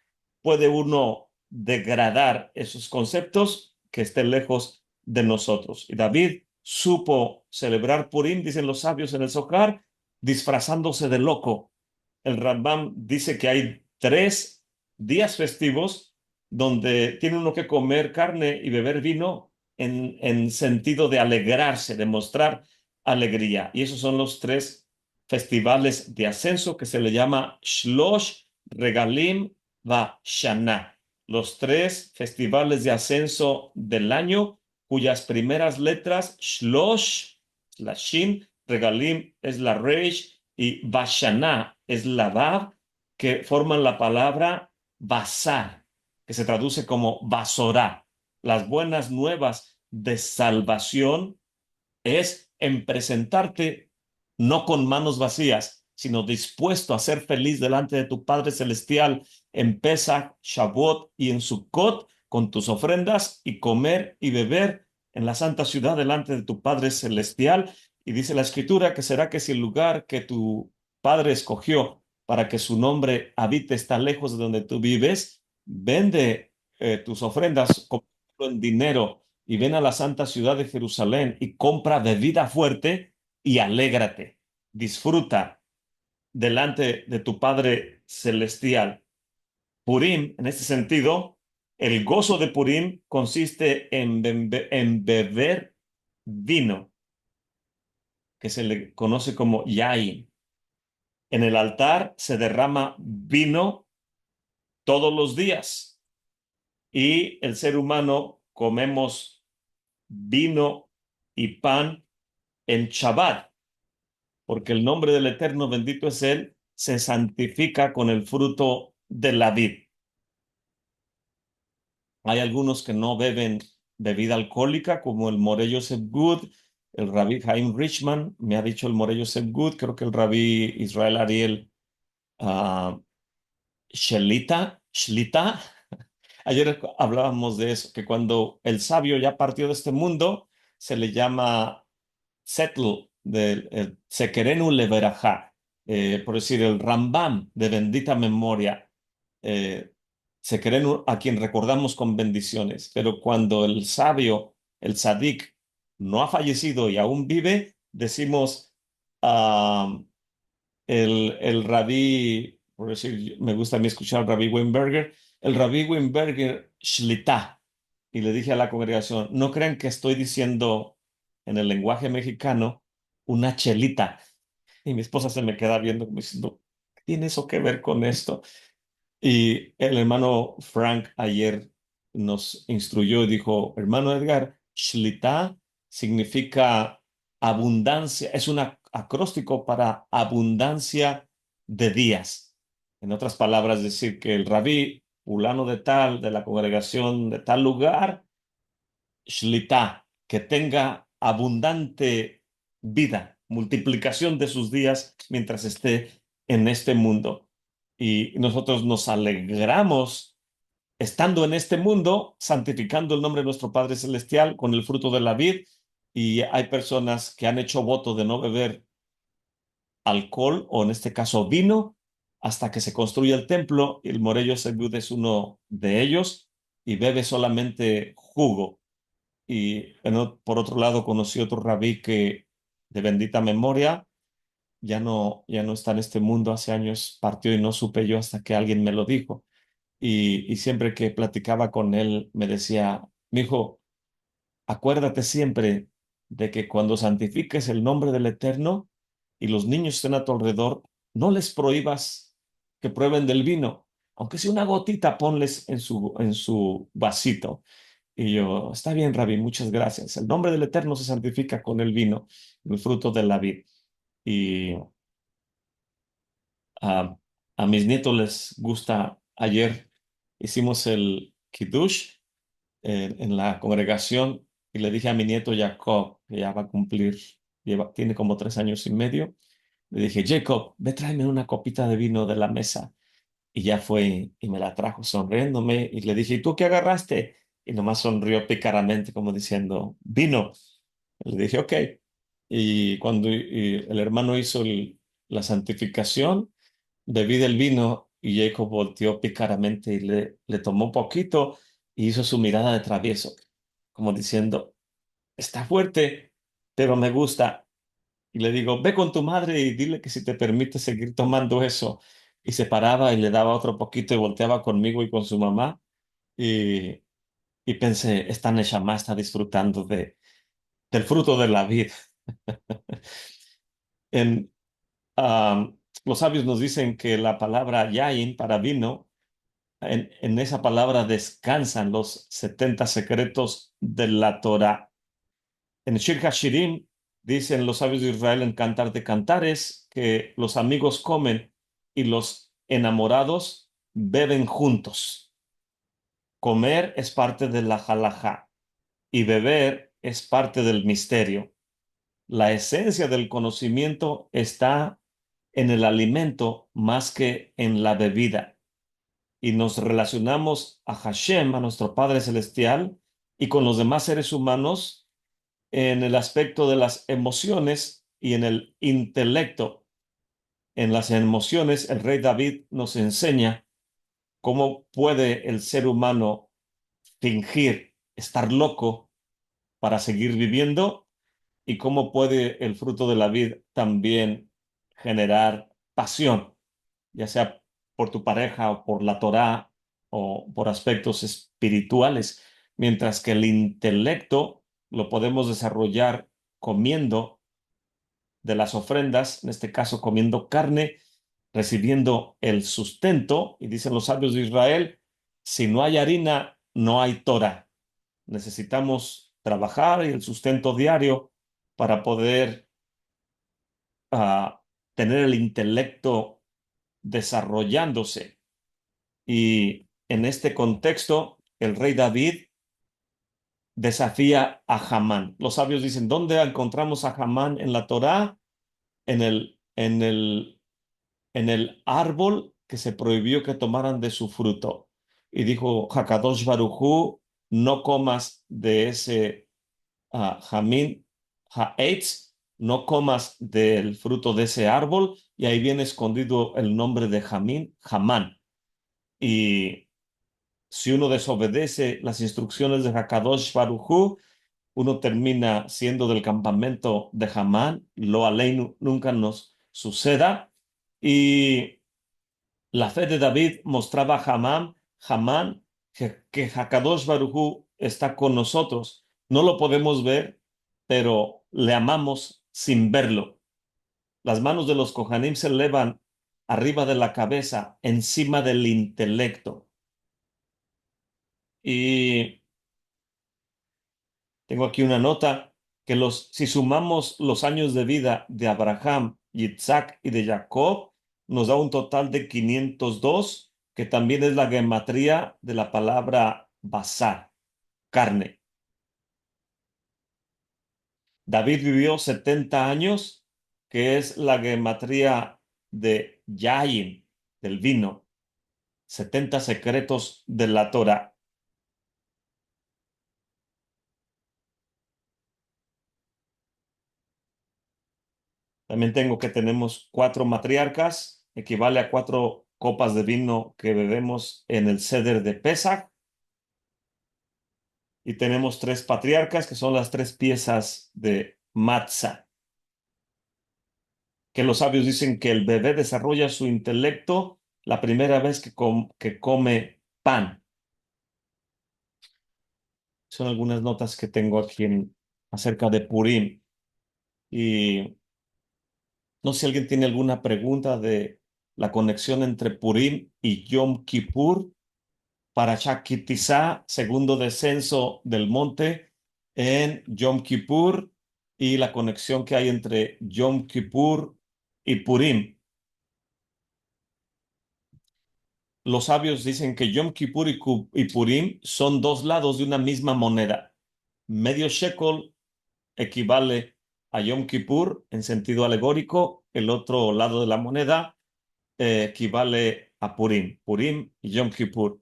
Speaker 1: puede uno degradar esos conceptos que estén lejos de nosotros. Y David supo celebrar Purim, dicen los sabios en el Zohar, disfrazándose de loco. El Rambam dice que hay 3 días festivos donde tiene uno que comer carne y beber vino en sentido de alegrarse, de mostrar alegría. Y esos son los 3 festivales de ascenso que se le llama Shlosh Regalim Va Shana. Los 3 festivales de ascenso del año, cuyas primeras letras, Shlosh, la Shin, Regalim es la Reish y Vashana es la Vav, que forman la palabra Basar, que se traduce como Basorá. Las buenas nuevas de salvación es en presentarte no con manos vacías, sino dispuesto a ser feliz delante de tu Padre Celestial en Pesach, Shavuot y en Sukkot con tus ofrendas y comer y beber en la santa ciudad delante de tu Padre Celestial. Y dice la Escritura que será que si el lugar que tu Padre escogió para que su nombre habite está lejos de donde tú vives, vende tus ofrendas en dinero y ven a la santa ciudad de Jerusalén y compra bebida fuerte y alégrate. Disfruta delante de tu Padre Celestial. Purim, en este sentido, el gozo de Purim consiste en beber vino, que se le conoce como yain. En el altar se derrama vino todos los días y el ser humano comemos vino y pan en Shabbat, porque el nombre del Eterno, bendito es Él, se santifica con el fruto de la vid. Hay algunos que no beben bebida alcohólica, como el Moré Joseph Good, el Rabí Chaim Richman, me ha dicho el Moré Joseph Good, creo que el Rabí Israel Ariel ah, Shlita. Ayer hablábamos de eso, que cuando el sabio ya partió de este mundo, se le llama Settle, del el Sekerenu Leverajá, por decir, el Rambam de bendita memoria, eh, Sekerenu, a quien recordamos con bendiciones. Pero cuando el sabio, el Sadik, no ha fallecido y aún vive, decimos ah, el rabí, por decir, me gusta a mí escuchar al rabí Weinberger, el rabí Weinberger Shlita. Y le dije a la congregación, no crean que estoy diciendo en el lenguaje mexicano una chelita. Y mi esposa se me queda viendo como diciendo, ¿qué tiene eso que ver con esto? Y el hermano Frank ayer nos instruyó y dijo, hermano Edgar, Shlita significa abundancia, es un acróstico para abundancia de días. En otras palabras, decir que el rabí fulano de tal, de la congregación de tal lugar, Shlita, que tenga abundante vida, multiplicación de sus días mientras esté en este mundo. Y nosotros nos alegramos estando en este mundo, santificando el nombre de nuestro Padre Celestial con el fruto de la vid. Y hay personas que han hecho voto de no beber alcohol, o en este caso vino, hasta que se construya el templo. El Morello Segud es uno de ellos y bebe solamente jugo. Y por otro lado, conocí otro rabí que, de bendita memoria, ya no está en este mundo, hace años partió y no supe yo hasta que alguien me lo dijo. Y siempre que platicaba con él, me decía, mi hijo, acuérdate siempre de que cuando santifiques el nombre del Eterno y los niños estén a tu alrededor, no les prohíbas que prueben del vino, aunque sea una gotita, ponles en su vasito. Y yo, está bien, Rabí, muchas gracias. El nombre del Eterno se santifica con el vino, el fruto de la vid. Y a, a mis nietos les gusta. Ayer hicimos el Kiddush en la congregación y le dije a mi nieto Jacob, que ya va a cumplir, tiene como 3 años y medio, le dije, Jacob, ve tráeme una copita de vino de la mesa. Y ya fue y me la trajo sonriéndome y le dije, ¿y tú qué agarraste? Y nomás sonrió pícaramente como diciendo, vino. Le dije, ok. Y cuando el hermano hizo la santificación, bebí del vino y Jacob volteó pícaramente y le tomó un poquito y hizo su mirada de travieso, como diciendo, está fuerte, pero me gusta. Y le digo, ve con tu madre y dile que si te permite seguir tomando eso. Y se paraba y le daba otro poquito y volteaba conmigo y con su mamá. Y, y pensé, esta Neshama está disfrutando del fruto de la vida. En, los sabios nos dicen que la palabra yain para vino, en esa palabra descansan los 70 secretos de la Torah. En Shir Hashirim dicen los sabios de Israel en Cantar de Cantares que los amigos comen y los enamorados beben juntos. Comer es parte de la halajá y beber es parte del misterio. La esencia del conocimiento está en el alimento más que en la bebida. Y nos relacionamos a Hashem, a nuestro Padre Celestial, y con los demás seres humanos en el aspecto de las emociones y en el intelecto. En las emociones, el rey David nos enseña cómo puede el ser humano fingir estar loco para seguir viviendo y cómo puede el fruto de la vid también generar pasión, ya sea por tu pareja o por la Torá o por aspectos espirituales, mientras que el intelecto lo podemos desarrollar comiendo de las ofrendas, en este caso comiendo carne, recibiendo el sustento, y dicen los sabios de Israel, si no hay harina, no hay Torah. Necesitamos trabajar y el sustento diario para poder ah, tener el intelecto desarrollándose. Y en este contexto, el rey David desafía a Hamán. Los sabios dicen, ¿dónde encontramos a Hamán en la Torá? En el árbol que se prohibió que tomaran de su fruto. Y dijo Hakadosh Baruj Hu, no comas de ese jamín, ha'etz, no comas del fruto de ese árbol, y ahí viene escondido el nombre de Jamín, Hamán. Y si uno desobedece las instrucciones de Hakadosh Baruj Hu, uno termina siendo del campamento de Hamán, lo aleinu nunca nos suceda. Y la fe de David mostraba a Hamán que Hakadosh Baruj Hu está con nosotros. No lo podemos ver, pero le amamos sin verlo. Las manos de los Kohanim se elevan arriba de la cabeza, encima del intelecto. Y tengo aquí una nota que si sumamos los años de vida de Abraham, Yitzhak y de Jacob, nos da un total de 502, que también es la gematría de la palabra basar, carne. David vivió 70 años, que es la gematría de Yain, del vino, 70 secretos de la Torah. También tengo que tenemos 4 matriarcas, equivale a 4 copas de vino que bebemos en el Seder de Pesach. Y tenemos 3 patriarcas, que son las 3 piezas de matzah, que los sabios dicen que el bebé desarrolla su intelecto la primera vez que come pan. Son algunas notas que tengo aquí acerca de Purim. Y no sé si alguien tiene alguna pregunta de la conexión entre Purim y Yom Kippur. Para Shakitizá, segundo descenso del monte en Yom Kippur, y la conexión que hay entre Yom Kippur y Purim. Los sabios dicen que Yom Kippur y Purim son dos lados de una misma moneda. Medio shekel equivale a Yom Kippur en sentido alegórico, el otro lado de la moneda equivale a Purim. Purim y Yom Kippur.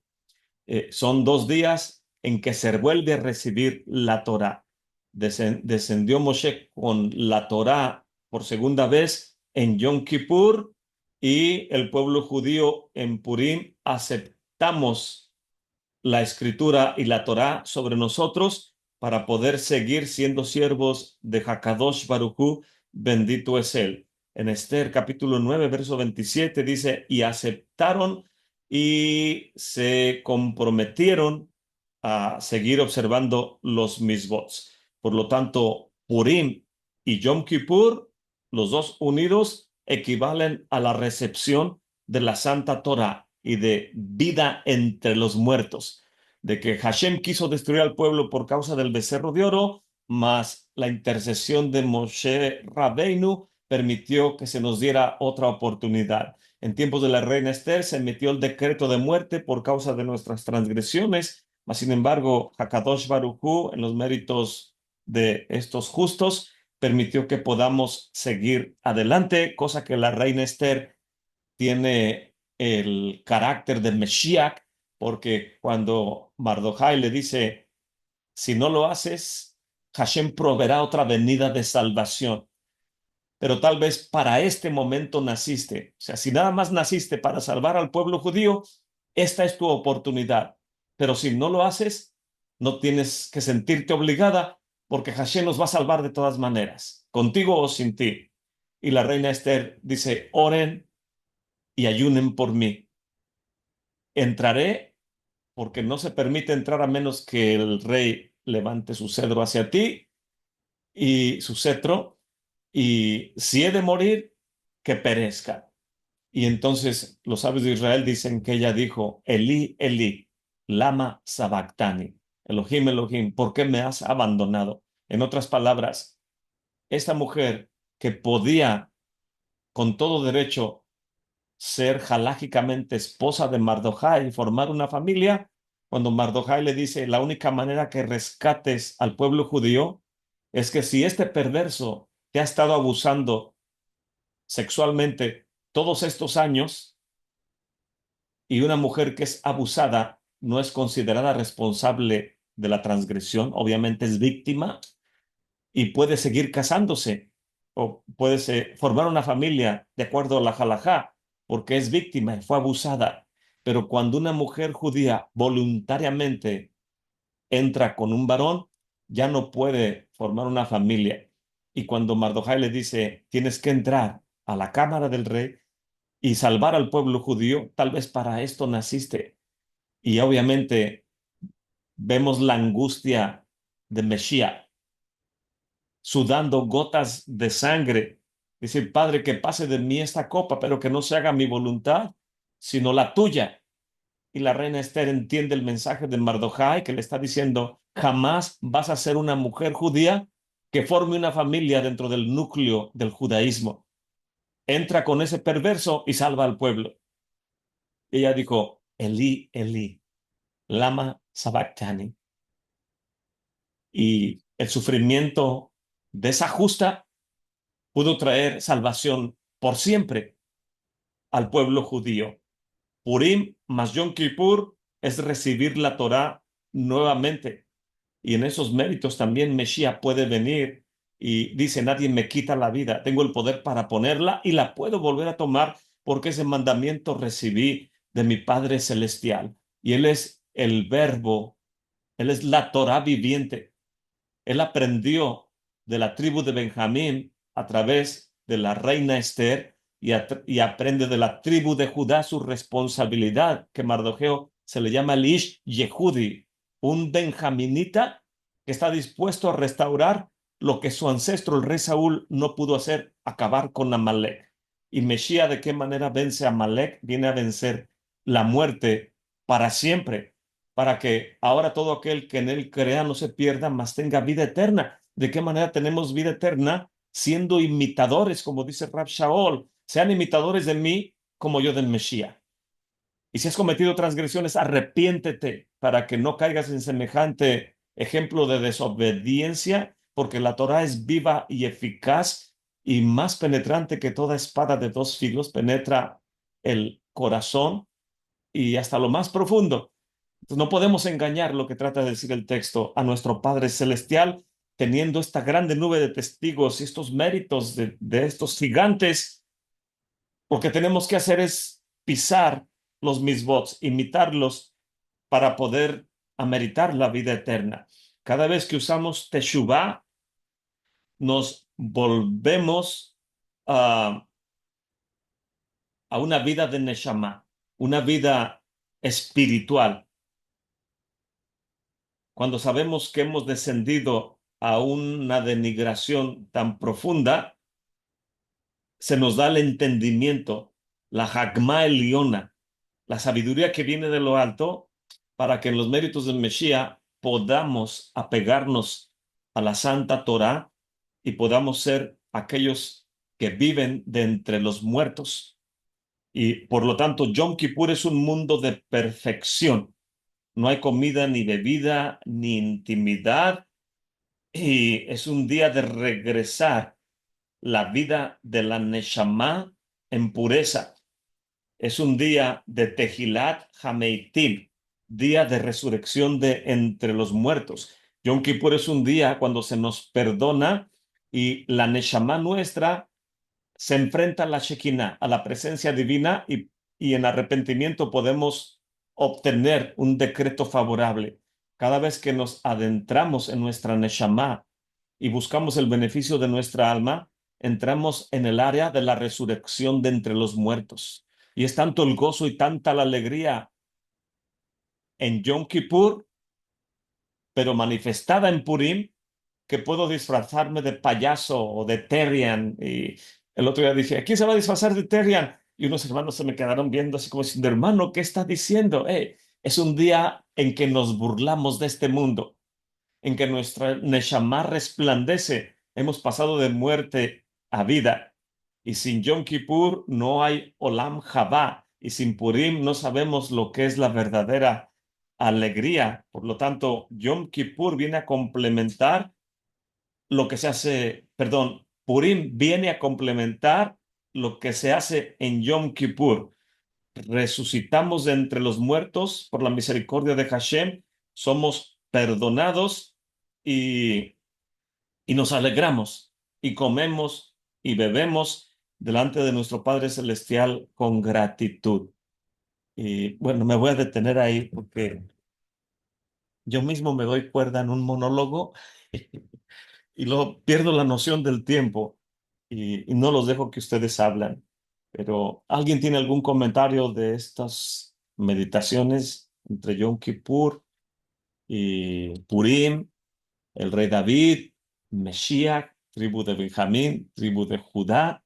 Speaker 1: Son 2 días en que se vuelve a recibir la Torá. Descendió Moshe con la Torá por segunda vez en Yom Kippur, y el pueblo judío en Purim aceptamos la escritura y la Torá sobre nosotros para poder seguir siendo siervos de Hakadosh Baruj Hu, bendito es él. En Esther capítulo 9 verso 27 dice, y aceptaron y se comprometieron a seguir observando los misbots. Por lo tanto, Purim y Yom Kippur, los dos unidos, equivalen a la recepción de la Santa Torá y de vida entre los muertos, de que Hashem quiso destruir al pueblo por causa del becerro de oro, mas la intercesión de Moshe Rabbeinu permitió que se nos diera otra oportunidad. En tiempos de la reina Esther se emitió el decreto de muerte por causa de nuestras transgresiones, mas sin embargo, Hakadosh Baruj Hu, en los méritos de estos justos, permitió que podamos seguir adelante, cosa que la reina Esther tiene el carácter de Mesías, porque cuando Mardochai le dice, si no lo haces, Hashem proveerá otra venida de salvación. Pero tal vez para este momento naciste. O sea, si nada más naciste para salvar al pueblo judío, esta es tu oportunidad. Pero si no lo haces, no tienes que sentirte obligada, porque Hashem nos va a salvar de todas maneras, contigo o sin ti. Y la reina Esther dice, oren y ayunen por mí. Entraré, porque no se permite entrar a menos que el rey levante su cedro hacia ti y su cetro, y si he de morir, que perezca. Y entonces los sabios de Israel dicen que ella dijo, Eli, Eli, lama sabactani, Elohim, Elohim, ¿por qué me has abandonado? En otras palabras, esta mujer que podía con todo derecho ser halágicamente esposa de Mardochai y formar una familia, cuando Mardokhai le dice, la única manera que rescates al pueblo judío es que si este perverso te ha estado abusando sexualmente todos estos años y una mujer que es abusada no es considerada responsable de la transgresión, obviamente es víctima y puede seguir casándose o puede formar una familia de acuerdo a la halajá, porque es víctima y fue abusada. Pero cuando una mujer judía voluntariamente entra con un varón, ya no puede formar una familia. Y cuando Mardokhai le dice, tienes que entrar a la cámara del rey y salvar al pueblo judío, tal vez para esto naciste. Y obviamente vemos la angustia de Mesías sudando gotas de sangre. Decir, Padre, que pase de mí esta copa, pero que no se haga mi voluntad, sino la tuya. Y la reina Esther entiende el mensaje de Mardokhai que le está diciendo, jamás vas a ser una mujer judía que forme una familia dentro del núcleo del judaísmo. Entra con ese perverso y salva al pueblo. Y ella dijo, Elí, Elí, lama sabactani. Y el sufrimiento de esa justa pudo traer salvación por siempre al pueblo judío. Purim más Yom Kippur es recibir la Torá nuevamente. Y en esos méritos también Mesías puede venir y dice, nadie me quita la vida, tengo el poder para ponerla y la puedo volver a tomar porque ese mandamiento recibí de mi Padre Celestial. Y Él es el verbo, Él es la Torá viviente. Él aprendió de la tribu de Benjamín a través de la reina Esther y aprende de la tribu de Judá su responsabilidad, que Mardocheo se le llama el Ish Yehudi, un benjaminita que está dispuesto a restaurar lo que su ancestro, el rey Saúl, no pudo hacer, acabar con Amalek. Y Mesías, ¿de qué manera vence a Amalek? Viene a vencer la muerte para siempre para que ahora todo aquel que en él crea no se pierda, mas tenga vida eterna. ¿De qué manera tenemos vida eterna? Siendo imitadores, como dice Rab Shaol, sean imitadores de mí como yo del Mesías. Y si has cometido transgresiones, arrepiéntete para que no caigas en semejante ejemplo de desobediencia, porque la Torah es viva y eficaz y más penetrante que toda espada de dos filos, penetra el corazón y hasta lo más profundo. Entonces, no podemos engañar lo que trata de decir el texto a nuestro Padre Celestial, teniendo esta grande nube de testigos y estos méritos de estos gigantes. Lo que tenemos que hacer es pisar los misbots, imitarlos para poder ameritar la vida eterna. Cada vez que usamos Teshuvah, nos volvemos a, a una vida de Neshama, una vida espiritual. Cuando sabemos que hemos descendido a una denigración tan profunda, se nos da el entendimiento, la Hagma Eliona, la sabiduría que viene de lo alto, para que en los méritos del Mesías podamos apegarnos a la Santa Torá y podamos ser aquellos que viven de entre los muertos. Y por lo tanto, Yom Kippur es un mundo de perfección. No hay comida ni bebida ni intimidad y es un día de regresar la vida de la Neshama en pureza. Es un día de Tejilat Hameitim, día de resurrección de entre los muertos. Yom Kippur es un día cuando se nos perdona y la Neshama nuestra se enfrenta a la Shekinah, a la presencia divina y en arrepentimiento podemos obtener un decreto favorable. Cada vez que nos adentramos en nuestra Neshama y buscamos el beneficio de nuestra alma, entramos en el área de la resurrección de entre los muertos. Y es tanto el gozo y tanta la alegría en Yom Kippur, pero manifestada en Purim, que puedo disfrazarme de payaso o de Terrian. Y el otro día dije, ¿quién se va a disfrazar de Terrian? Y unos hermanos se me quedaron viendo así como diciendo, hermano, ¿qué está diciendo? Es un día en que nos burlamos de este mundo, en que nuestra Neshama resplandece. Hemos pasado de muerte a vida. Y sin Yom Kippur no hay Olam Jabá. Y sin Purim no sabemos lo que es la verdadera alegría. Por lo tanto, Yom Kippur viene a complementar lo que se hace, perdón, Purim viene a complementar lo que se hace en Yom Kippur. Resucitamos de entre los muertos por la misericordia de Hashem, somos perdonados y, y nos alegramos y comemos y bebemos delante de nuestro Padre Celestial con gratitud. Y bueno, me voy a detener ahí porque yo mismo me doy cuerda en un monólogo y luego pierdo la noción del tiempo y no los dejo que ustedes hablan. Pero ¿alguien tiene algún comentario de estas meditaciones entre Yom Kippur y Purim, el rey David, Mesías, tribu de Benjamín, tribu de Judá?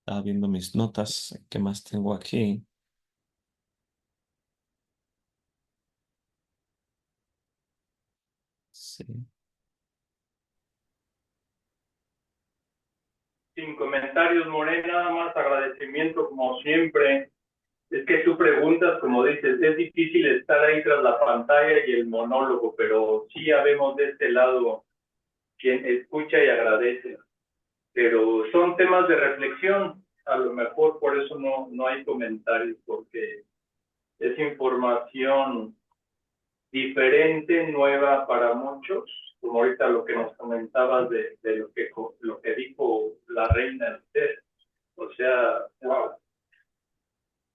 Speaker 1: Estaba viendo mis notas, ¿qué más tengo aquí? Sí.
Speaker 2: Sin comentarios, More, nada más agradecimiento como siempre. Es que tú preguntas, como dices, es difícil estar ahí tras la pantalla y el monólogo, pero sí habemos de este lado quien escucha y agradece. Pero son temas de reflexión, a lo mejor por eso no hay comentarios, porque es información diferente, nueva para muchos, como ahorita lo que nos comentabas de lo que dijo la reina Esther. O sea, wow.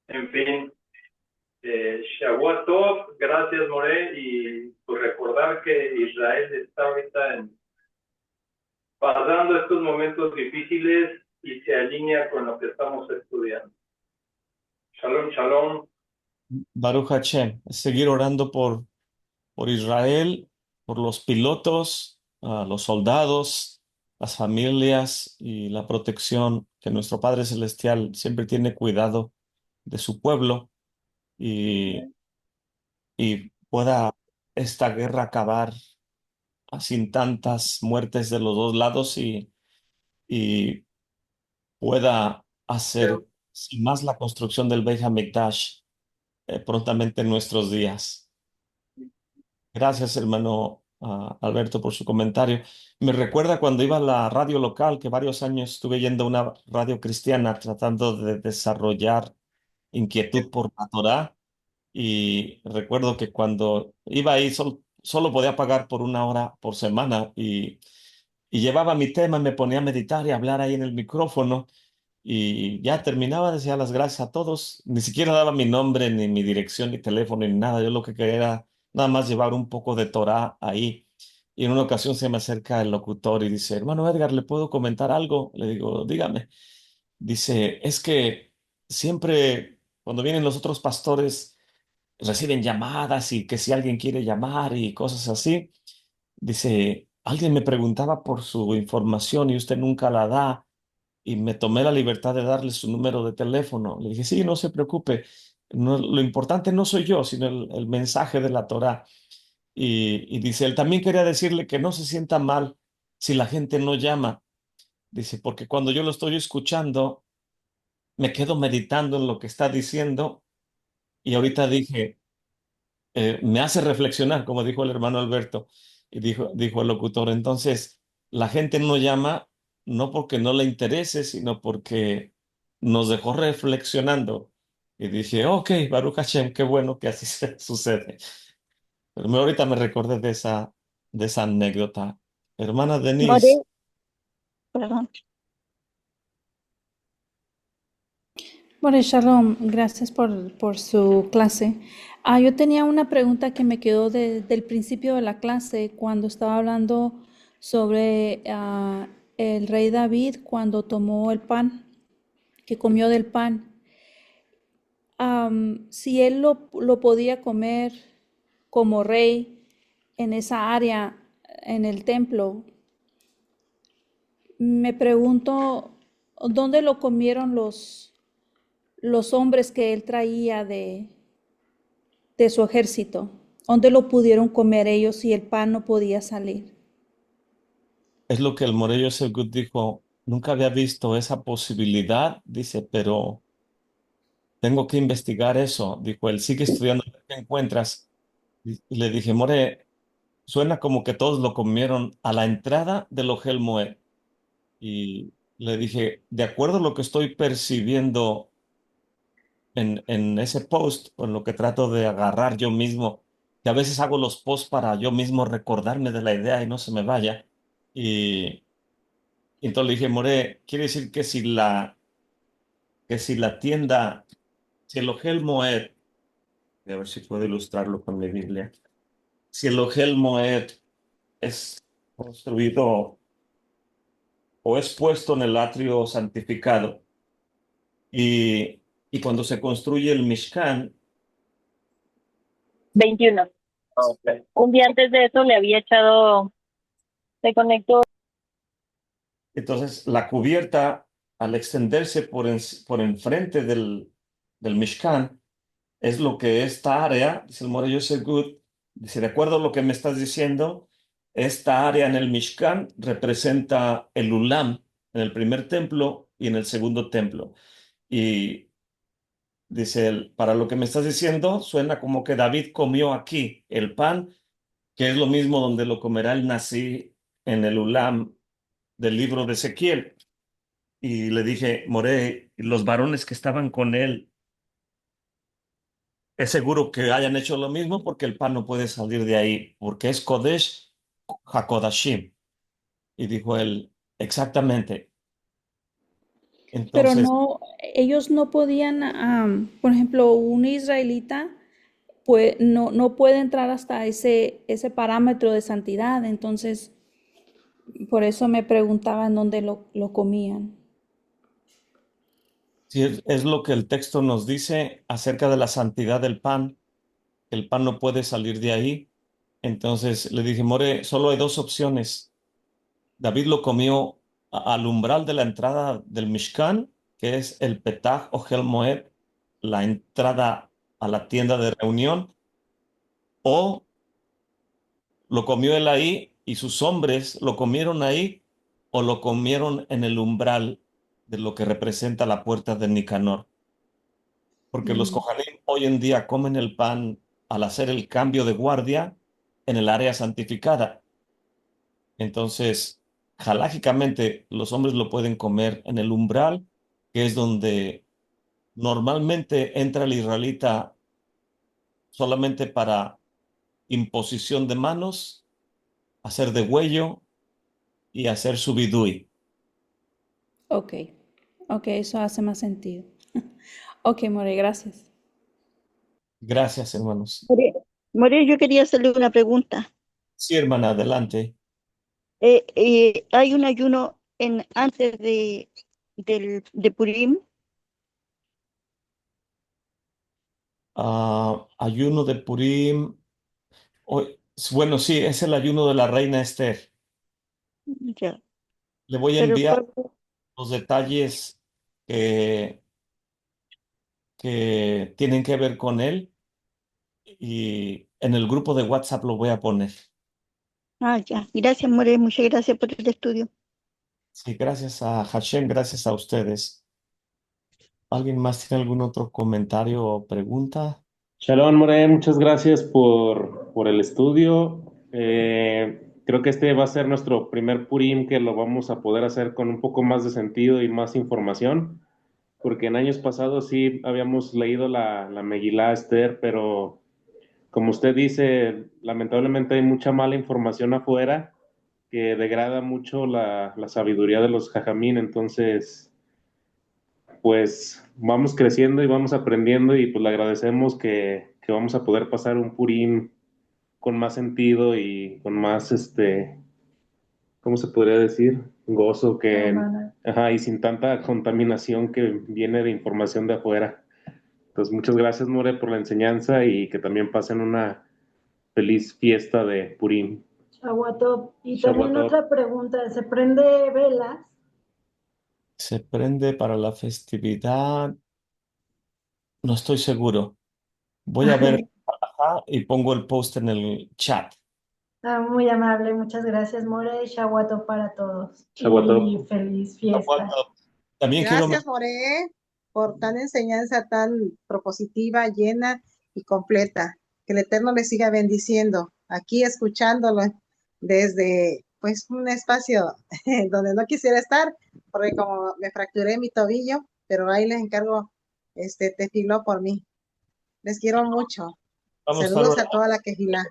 Speaker 2: En fin, Shavuot Tov, gracias More, y pues recordar que Israel está ahorita pasando estos momentos difíciles y se alinea con lo que estamos estudiando. Shalom, shalom.
Speaker 1: Baruch Hashem, seguir orando por Israel, por los pilotos, los soldados, las familias y la protección que nuestro Padre Celestial siempre tiene cuidado de su pueblo y, y pueda esta guerra acabar sin tantas muertes de los dos lados y pueda hacer sin más la construcción del Beit HaMikdash prontamente en nuestros días. Gracias, hermano Alberto, por su comentario. Me recuerda cuando iba a la radio local, que varios años estuve yendo a una radio cristiana tratando de desarrollar inquietud por la Torá. Y recuerdo que cuando iba ahí solo podía pagar por una hora por semana y llevaba mi tema, me ponía a meditar y a hablar ahí en el micrófono. Y ya terminaba, decía las gracias a todos. Ni siquiera daba mi nombre, ni mi dirección, ni teléfono, ni nada. Yo lo que quería era nada más llevar un poco de Torah ahí. Y en una ocasión se me acerca el locutor y dice, hermano Edgar, ¿le puedo comentar algo? Le digo, dígame. Dice, es que siempre cuando vienen los otros pastores reciben llamadas y que si alguien quiere llamar y cosas así. Dice, alguien me preguntaba por su información y usted nunca la da y me tomé la libertad de darle su número de teléfono. Le dije, sí, no se preocupe, lo importante no soy yo, sino el mensaje de la Torá. Y dice, él también quería decirle que no se sienta mal si la gente no llama. Dice, porque cuando yo lo estoy escuchando, me quedo meditando en lo que está diciendo y ahorita dije, me hace reflexionar, como dijo el hermano Alberto, y dijo el locutor. Entonces, la gente no llama no porque no le interese, sino porque nos dejó reflexionando. Y dije, ok, Baruch Hashem, qué bueno que así sucede. Pero ahorita me recordé de esa anécdota. Hermana Denise,
Speaker 3: More, perdón. More Shalom, gracias por su clase. Yo tenía una pregunta que me quedó del principio de la clase cuando estaba hablando sobre el rey David cuando tomó el pan, que comió del pan. Si él lo podía comer como rey en esa área, en el templo, me pregunto, ¿dónde lo comieron los hombres que él traía de su ejército? ¿Dónde lo pudieron comer ellos si el pan no podía salir?
Speaker 1: Es lo que el Morello Segud dijo. Nunca había visto esa posibilidad, dice, pero tengo que investigar eso. Dijo él, sigue estudiando, a ver ¿qué encuentras? Y le dije, More, suena como que todos lo comieron a la entrada del Ojel Moed. Y le dije, de acuerdo a lo que estoy percibiendo en ese post, o en lo que trato de agarrar yo mismo, que a veces hago los posts para yo mismo recordarme de la idea y no se me vaya. Y entonces le dije, More, quiere decir que si la tienda, si el Ojel Moed, a ver si puedo ilustrarlo con mi Biblia, si el Ojel Moed es construido o es puesto en el atrio santificado, y cuando se construye el Mishkan,
Speaker 4: 21. Un día antes de eso le había echado, se conectó.
Speaker 1: entonces la cubierta, al extenderse por enfrente del Mishkan, es lo que esta área, dice el Morello Segud, dice, de acuerdo a lo que me estás diciendo, esta área en el Mishkan representa el Ulam en el primer templo y en el segundo templo. Y dice él, para lo que me estás diciendo, suena como que David comió aquí el pan, que es lo mismo donde lo comerá el Nací en el Ulam del libro de Ezequiel. Y le dije, More, los varones que estaban con él, es seguro que hayan hecho lo mismo porque el pan no puede salir de ahí, porque es Kodesh HaKodashim. Y dijo él, exactamente.
Speaker 3: Pero
Speaker 1: Entonces,
Speaker 3: no, ellos no podían, por ejemplo, un israelita pues no puede entrar hasta ese parámetro de santidad. Entonces, por eso me preguntaba en dónde lo comían.
Speaker 1: si es lo que el texto nos dice acerca de la santidad del pan, el pan no puede salir de ahí. Entonces le dije, More, solo hay dos opciones. David lo comió al umbral de la entrada del Mishkan, que es el Petach Ojel Moed, la entrada a la tienda de reunión, o lo comió él ahí y sus hombres lo comieron ahí, o lo comieron en el umbral de lo que representa la puerta de Nicanor. Porque los
Speaker 3: Mm,
Speaker 1: Kohanim hoy en día comen el pan al hacer el cambio de guardia en el área santificada. Entonces, halágicamente, los hombres lo pueden comer en el umbral, que es donde normalmente entra el israelita solamente para imposición de manos, hacer degüello y hacer su vidui.
Speaker 3: ok, ok, eso hace más sentido. Ok, More, gracias.
Speaker 1: Gracias, hermanos.
Speaker 5: More, yo quería hacerle una pregunta.
Speaker 1: Sí, hermana, adelante.
Speaker 5: ¿Hay un ayuno antes de Purim?
Speaker 1: Ayuno de Purim. Bueno, sí, es el ayuno de la reina Esther.
Speaker 5: Ya,
Speaker 1: Le voy a
Speaker 5: pero
Speaker 1: enviar los detalles que, que tienen que ver con él, y en el grupo de WhatsApp lo voy a poner.
Speaker 5: ya. Gracias, More, muchas gracias por el estudio.
Speaker 1: Sí, gracias a Hashem, gracias a ustedes. ¿Alguien más tiene algún otro comentario o pregunta?
Speaker 6: Shalom, More, muchas gracias por el estudio. Creo que este va a ser nuestro primer Purim que lo vamos a poder hacer con un poco más de sentido y más información, porque en años pasados sí habíamos leído la Megilá Esther, pero como usted dice, lamentablemente hay mucha mala información afuera que degrada mucho la sabiduría de los jajamín, entonces pues vamos creciendo y vamos aprendiendo y pues le agradecemos que vamos a poder pasar un Purim con más sentido y con más, ¿cómo se podría decir? Gozo ajá, y sin tanta contaminación que viene de información de afuera. Entonces, muchas gracias, More, por la enseñanza y que también pasen una feliz fiesta de Purim.
Speaker 7: Shavuot. Y también
Speaker 6: Shabbat.
Speaker 7: otra pregunta, ¿se prende velas?
Speaker 1: Se prende para la festividad. no estoy seguro. Voy a ver y pongo el post en el chat.
Speaker 7: Muy amable, muchas gracias, More, y Shawato para todos.
Speaker 6: Shavuot.
Speaker 7: Y feliz fiesta.
Speaker 1: También quiero
Speaker 8: Gracias, More, por tan enseñanza tan propositiva, llena y completa. Que el Eterno le siga bendiciendo. Aquí escuchándolo desde pues un espacio donde no quisiera estar, porque como me fracturé mi tobillo, pero ahí les encargo tefiló por mí. Les quiero mucho.
Speaker 1: vamos a estar
Speaker 8: Saludos a
Speaker 1: orando.
Speaker 8: toda la quejilá.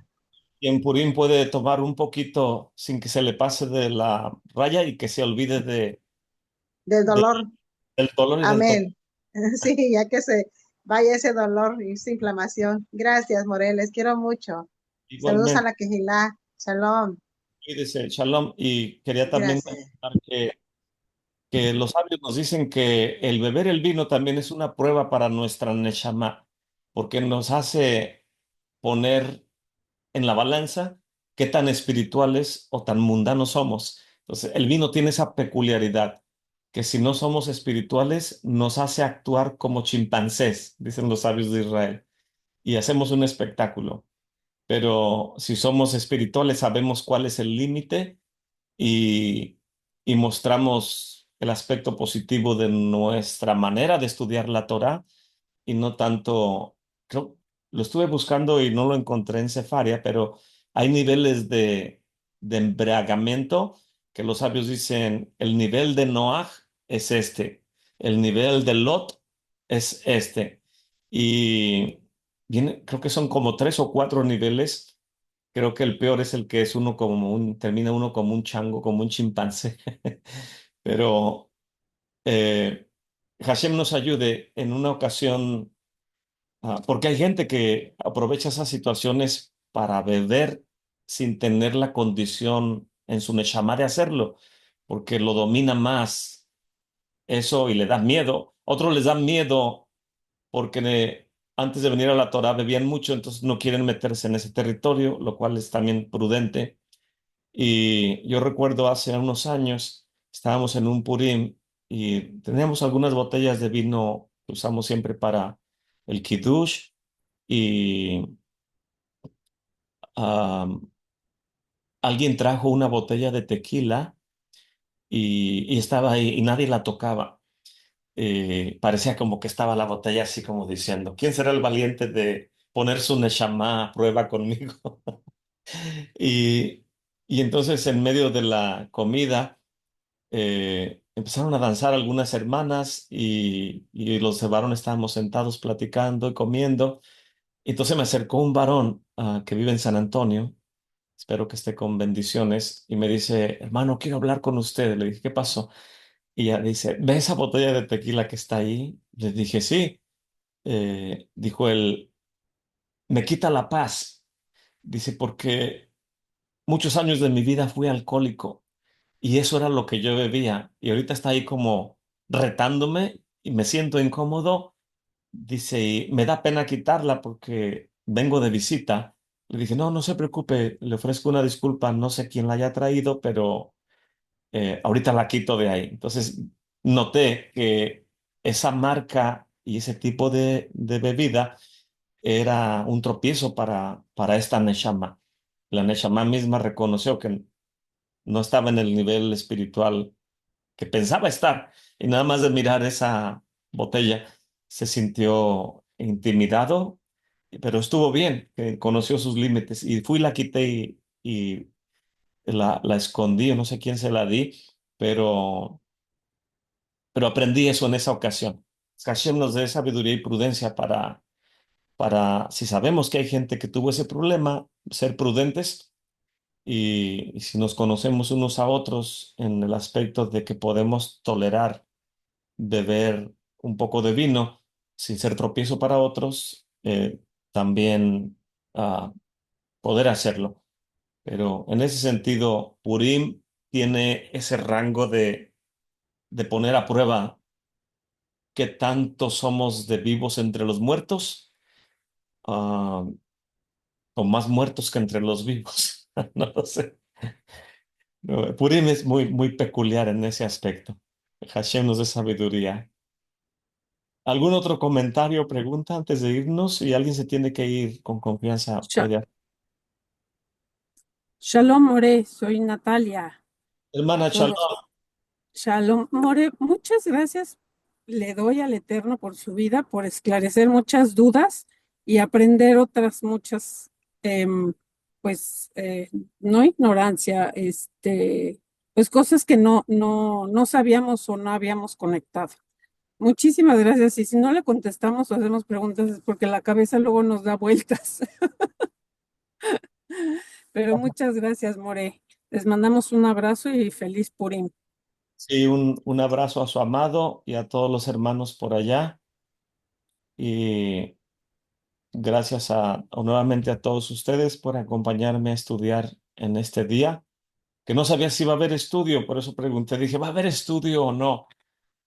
Speaker 1: Y en Purim puede tomar un poquito sin que se le pase de la raya y que se olvide
Speaker 8: Del
Speaker 1: de-
Speaker 8: dolor.
Speaker 1: del dolor y del toque.
Speaker 8: Amén. Sí, ya que se vaya ese dolor y esa inflamación. Gracias, Morel. Les quiero mucho. Saludos a
Speaker 1: Igualmente,
Speaker 8: la quejilá. Shalom.
Speaker 1: cuídese, Shalom. Y quería también
Speaker 8: Gracias.
Speaker 1: mencionar que los sabios nos dicen que el beber el vino también es una prueba para nuestra neshama, porque nos hace poner en la balanza qué tan espirituales o tan mundanos somos. Entonces, el vino tiene esa peculiaridad, que si no somos espirituales, nos hace actuar como chimpancés, dicen los sabios de Israel, y hacemos un espectáculo. Pero si somos espirituales, sabemos cuál es el límite y, y mostramos el aspecto positivo de nuestra manera de estudiar la Torá y no tanto, creo, lo estuve buscando y no lo encontré en Cefaria, pero hay niveles de embriagamiento que los sabios dicen, el nivel de Noaj es este, el nivel de Lot es este. Y creo que son como tres o cuatro niveles. Creo que el peor es el que es uno como termina uno como un chango, como un chimpancé. Pero Hashem nos ayude en una ocasión. Porque hay gente que aprovecha esas situaciones para beber sin tener la condición en su neshama de hacerlo, porque lo domina más eso y le da miedo. Otros les da miedo porque antes de venir a la Torah bebían mucho, entonces no quieren meterse en ese territorio, lo cual es también prudente. Y yo recuerdo hace unos años, estábamos en un Purim y teníamos algunas botellas de vino que usamos siempre para el Kiddush y am, alguien trajo una botella de tequila y estaba ahí y nadie la tocaba. Parecía como que estaba la botella así como diciendo, ¿quién será el valiente de poner su neshama a prueba conmigo? Y, y entonces en medio de la comida empezaron a danzar algunas hermanas y los varones estábamos sentados platicando y comiendo. Y entonces me acercó un varón que vive en San Antonio. Espero que esté con bendiciones. Y me dice, hermano, quiero hablar con usted. Le dije, ¿qué pasó? Y ella dice, ¿ve esa botella de tequila que está ahí? Le dije, sí. Dijo él, me quita la paz. Dice, porque muchos años de mi vida fui alcohólico y eso era lo que yo bebía. Y ahorita está ahí como retándome y me siento incómodo. Dice, y me da pena quitarla porque vengo de visita. Le dije, no, no se preocupe, le ofrezco una disculpa, no sé quién la haya traído, pero ahorita la quito de ahí. Entonces, noté que esa marca y ese tipo de bebida era un tropiezo para esta Neshama. La Neshama misma reconoció que no estaba en el nivel espiritual que pensaba estar. Y nada más de mirar esa botella, se sintió intimidado, pero estuvo bien, que conoció sus límites. Y fui, la quité y la escondí, o no sé quién se la di, pero, pero aprendí eso en esa ocasión. Hashem nos dé sabiduría y prudencia si sabemos que hay gente que tuvo ese problema, ser prudentes. Y si nos conocemos unos a otros en el aspecto de que podemos tolerar beber un poco de vino sin ser tropiezo para otros, también poder hacerlo. Pero en ese sentido, Purim tiene ese rango de poner a prueba qué tanto somos de vivos entre los muertos, ah, o más muertos que entre los vivos. No lo sé. No, Purim es muy, muy peculiar en ese aspecto. Hashem nos dé sabiduría. ¿Algún otro comentario o pregunta antes de irnos? Si alguien se tiene que ir con confianza,
Speaker 9: Sha-
Speaker 1: puede.
Speaker 9: Shalom, More, soy Natalia. A
Speaker 1: Hermana Shalom,
Speaker 9: todos. Shalom, More, muchas gracias. Le doy al Eterno por su vida, por esclarecer muchas dudas y aprender otras muchas, em, pues, no ignorancia, pues cosas que no sabíamos o no habíamos conectado. Muchísimas gracias. Y si no le contestamos o hacemos preguntas es porque la cabeza luego nos da vueltas. Pero muchas gracias, More. Les mandamos un abrazo y feliz Purim.
Speaker 1: sí, un abrazo a su amado y a todos los hermanos por allá. Y gracias nuevamente a todos ustedes por acompañarme a estudiar en este día, que no sabía si iba a haber estudio, por eso pregunté, dije, ¿va a haber estudio o no?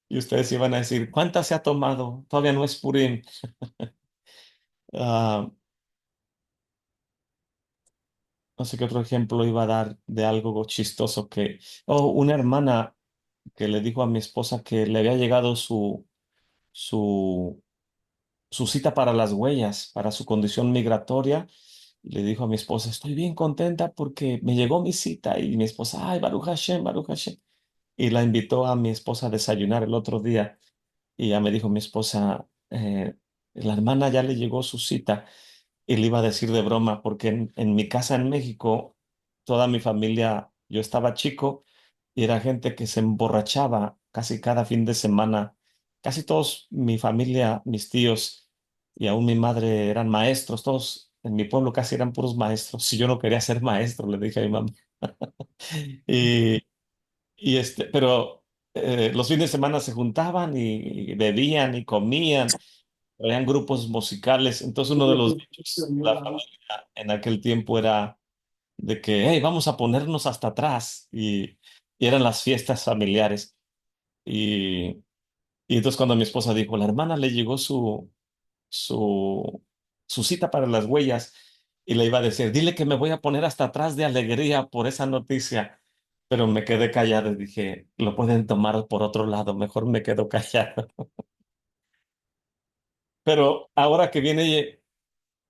Speaker 1: Y ustedes iban a decir, ¿cuántas se ha tomado? Todavía no es Purim. Ah, no sé qué otro ejemplo iba a dar de algo chistoso una hermana que le dijo a mi esposa que le había llegado su, su cita para las huellas, para su condición migratoria. Y le dijo a mi esposa, estoy bien contenta porque me llegó mi cita. Y mi esposa, ay, Baruch Hashem, Baruch Hashem. Y la invitó a mi esposa a desayunar el otro día. Y ya me dijo mi esposa, la hermana ya le llegó su cita. Y le iba a decir de broma, porque en mi casa en México, toda mi familia, yo estaba chico y era gente que se emborrachaba casi cada fin de semana. Casi todos, mi familia, mis tíos y aún mi madre eran maestros, todos en mi pueblo casi eran puros maestros. Si yo no quería ser maestro, le dije a mi mamá. Y, pero los fines de semana se juntaban y bebían y comían, traían grupos musicales. Entonces uno de los dichos de la familia en aquel tiempo era de que, hey, vamos a ponernos hasta atrás. Y eran las fiestas familiares. Y, y entonces cuando mi esposa dijo, la hermana le llegó su, su cita para las huellas y le iba a decir, dile que me voy a poner hasta atrás de alegría por esa noticia. Pero me quedé callado y dije, lo pueden tomar por otro lado, mejor me quedo callado. Pero ahora que viene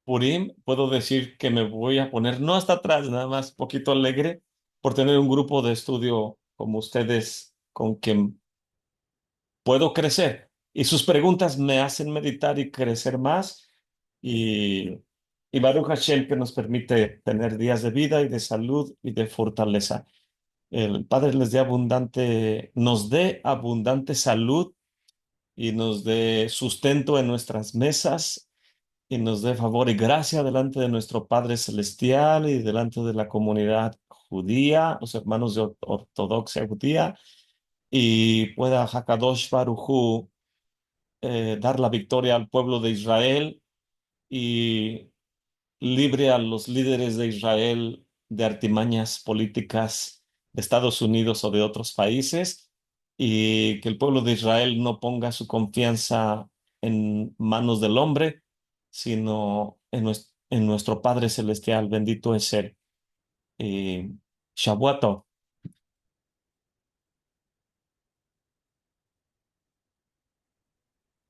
Speaker 1: Purim, puedo decir que me voy a poner no hasta atrás, nada más poquito alegre por tener un grupo de estudio como ustedes con quien puedo crecer. Y sus preguntas me hacen meditar y crecer más. Y, y Baruch Hashem que nos permite tener días de vida y de salud y de fortaleza. El Padre nos dé abundante salud y nos dé sustento en nuestras mesas y nos dé favor y gracia delante de nuestro Padre Celestial y delante de la comunidad judía, los hermanos de ortodoxia judía, y pueda Hakadosh Baruj Hu dar la victoria al pueblo de Israel y libre a los líderes de Israel de artimañas políticas de Estados Unidos o de otros países, y que el pueblo de Israel no ponga su confianza en manos del hombre, sino en nuestro Padre Celestial. Bendito es Él. Shavuot Tov.